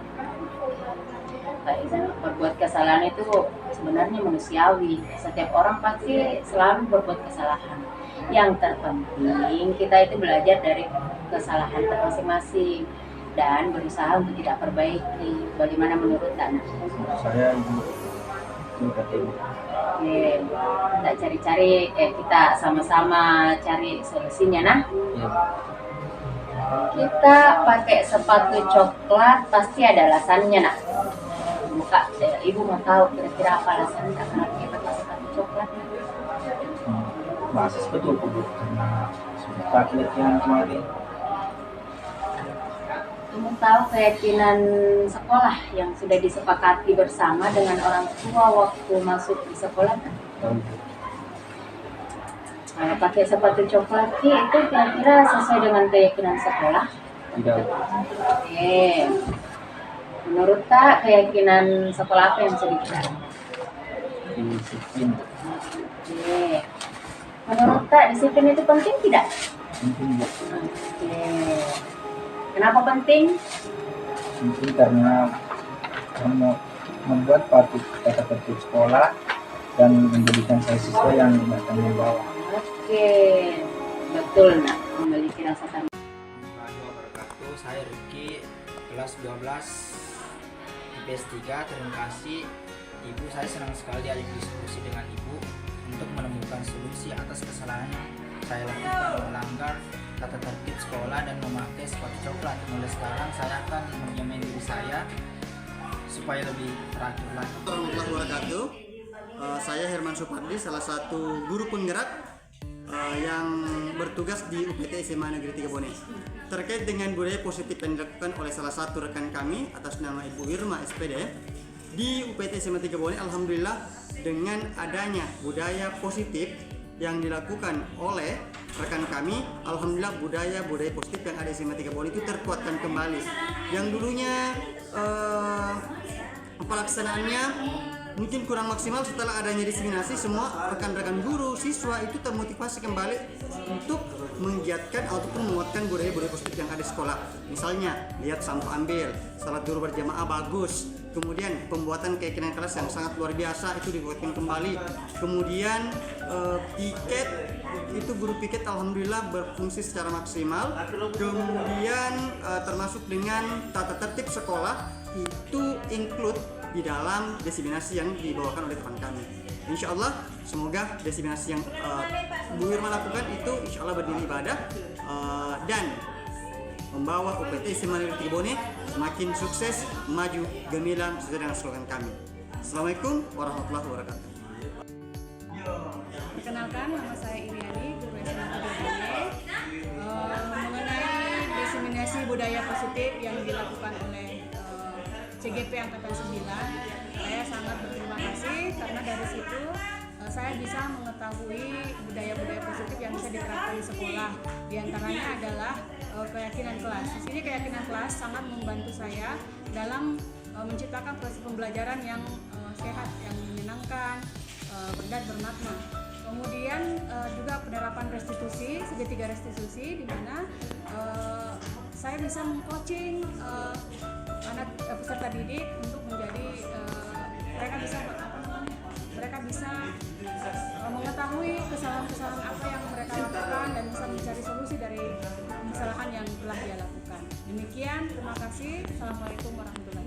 Berbuat kesalahan itu sebenarnya manusiawi. Setiap orang pasti selalu berbuat kesalahan. Yang terpenting kita itu belajar dari kesalahan masing-masing dan berusaha untuk tidak perbaiki. Bagaimana menurut Tana? Saya Ibu itu kata Ibu. Oke, kita cari-cari, kita sama-sama cari solusinya nah. Iya. Kita pakai sepatu coklat pasti ada alasannya nak. Buka, Ibu mau tahu kira-kira apa alasannya kenapa kita pakai sepatu coklat? Bahasa betul Bu, karena sudah keyakinan kemarin. Kamu tahu keyakinan sekolah yang sudah disepakati bersama dengan orang tua waktu masuk di sekolah kan? Tahu. Kalau pakai sepatu coklat itu kira-kira sesuai dengan keyakinan sekolah? Tidak. Oke. Menurut Tak, keyakinan sekolah apa yang bisa dikira? Disiplin. Oke. Menurut Tak, disiplin itu penting tidak? Penting Bu. Oke. Kenapa penting? Penting karena kamu membuat patuh tata tertib sekolah dan menjadikan saya siswa yang akan membawa. Oke, betul nak, memiliki rasa tanggung. Wabarakatuh, saya Ricky, kelas 12 IPS 3. Terima kasih Ibu, saya senang sekali ada diskusi dengan Ibu untuk menemukan solusi atas kesalahan yang saya lakukan melanggar tata tertib sekolah dan memakai sepatu coklat. Mulai sekarang saya akan menjamin diri saya supaya lebih teratur lagi. Warahmatullahi wabarakatuh. Saya Herman Supardi, salah satu guru penggerak yang bertugas di UPT SMA Negeri 3 Bone. Terkait dengan budaya positif yang dilakukan oleh salah satu rekan kami atas nama Ibu Irma SPD di UPT SMA 3 Bone, alhamdulillah dengan adanya budaya positif yang dilakukan oleh rekan kami, alhamdulillah budaya positif yang ada di SMA 3 Bone itu terkuatkan kembali. Yang dulunya pelaksanaannya mungkin kurang maksimal, setelah adanya diseminasi semua rekan-rekan guru, siswa itu termotivasi kembali untuk menggiatkan ataupun menguatkan budaya positif yang ada di sekolah. Misalnya lihat sampah ambil, salat zuhur berjamaah bagus, kemudian pembuatan keyakinan kelas yang sangat luar biasa itu dikuatkan kembali. Kemudian piket itu guru piket alhamdulillah berfungsi secara maksimal. Kemudian termasuk dengan tata tertib sekolah itu include di dalam desiminasi yang dibawakan oleh teman kami. Insya Allah semoga desiminasi yang Bu Irma lakukan itu insya Allah berdiri ibadah dan membawa UPT SMA Negeri 3 Bone semakin sukses, maju, gemilang sesuai dengan slogan kami. Assalamualaikum warahmatullahi wabarakatuh. Perkenalkan, nama saya Iriani, guru SMA 3 Bone. Mengenai desiminasi budaya positif yang dilakukan oleh CGP Angkatan 9, saya sangat berterima kasih karena dari situ saya bisa mengetahui budaya-budaya positif yang bisa diterapkan di sekolah. Di antaranya adalah keyakinan kelas. Di sini keyakinan kelas sangat membantu saya dalam menciptakan proses pembelajaran yang sehat, yang menyenangkan, dan bermakna. Kemudian juga penerapan restitusi, segitiga restitusi, di mana saya bisa meng-coaching anak peserta didik untuk menjadi mereka bisa mengetahui kesalahan-kesalahan apa yang mereka lakukan dan bisa mencari solusi dari kesalahan yang telah dia lakukan. Demikian, terima kasih. Assalamualaikum warahmatullahi wabarakatuh.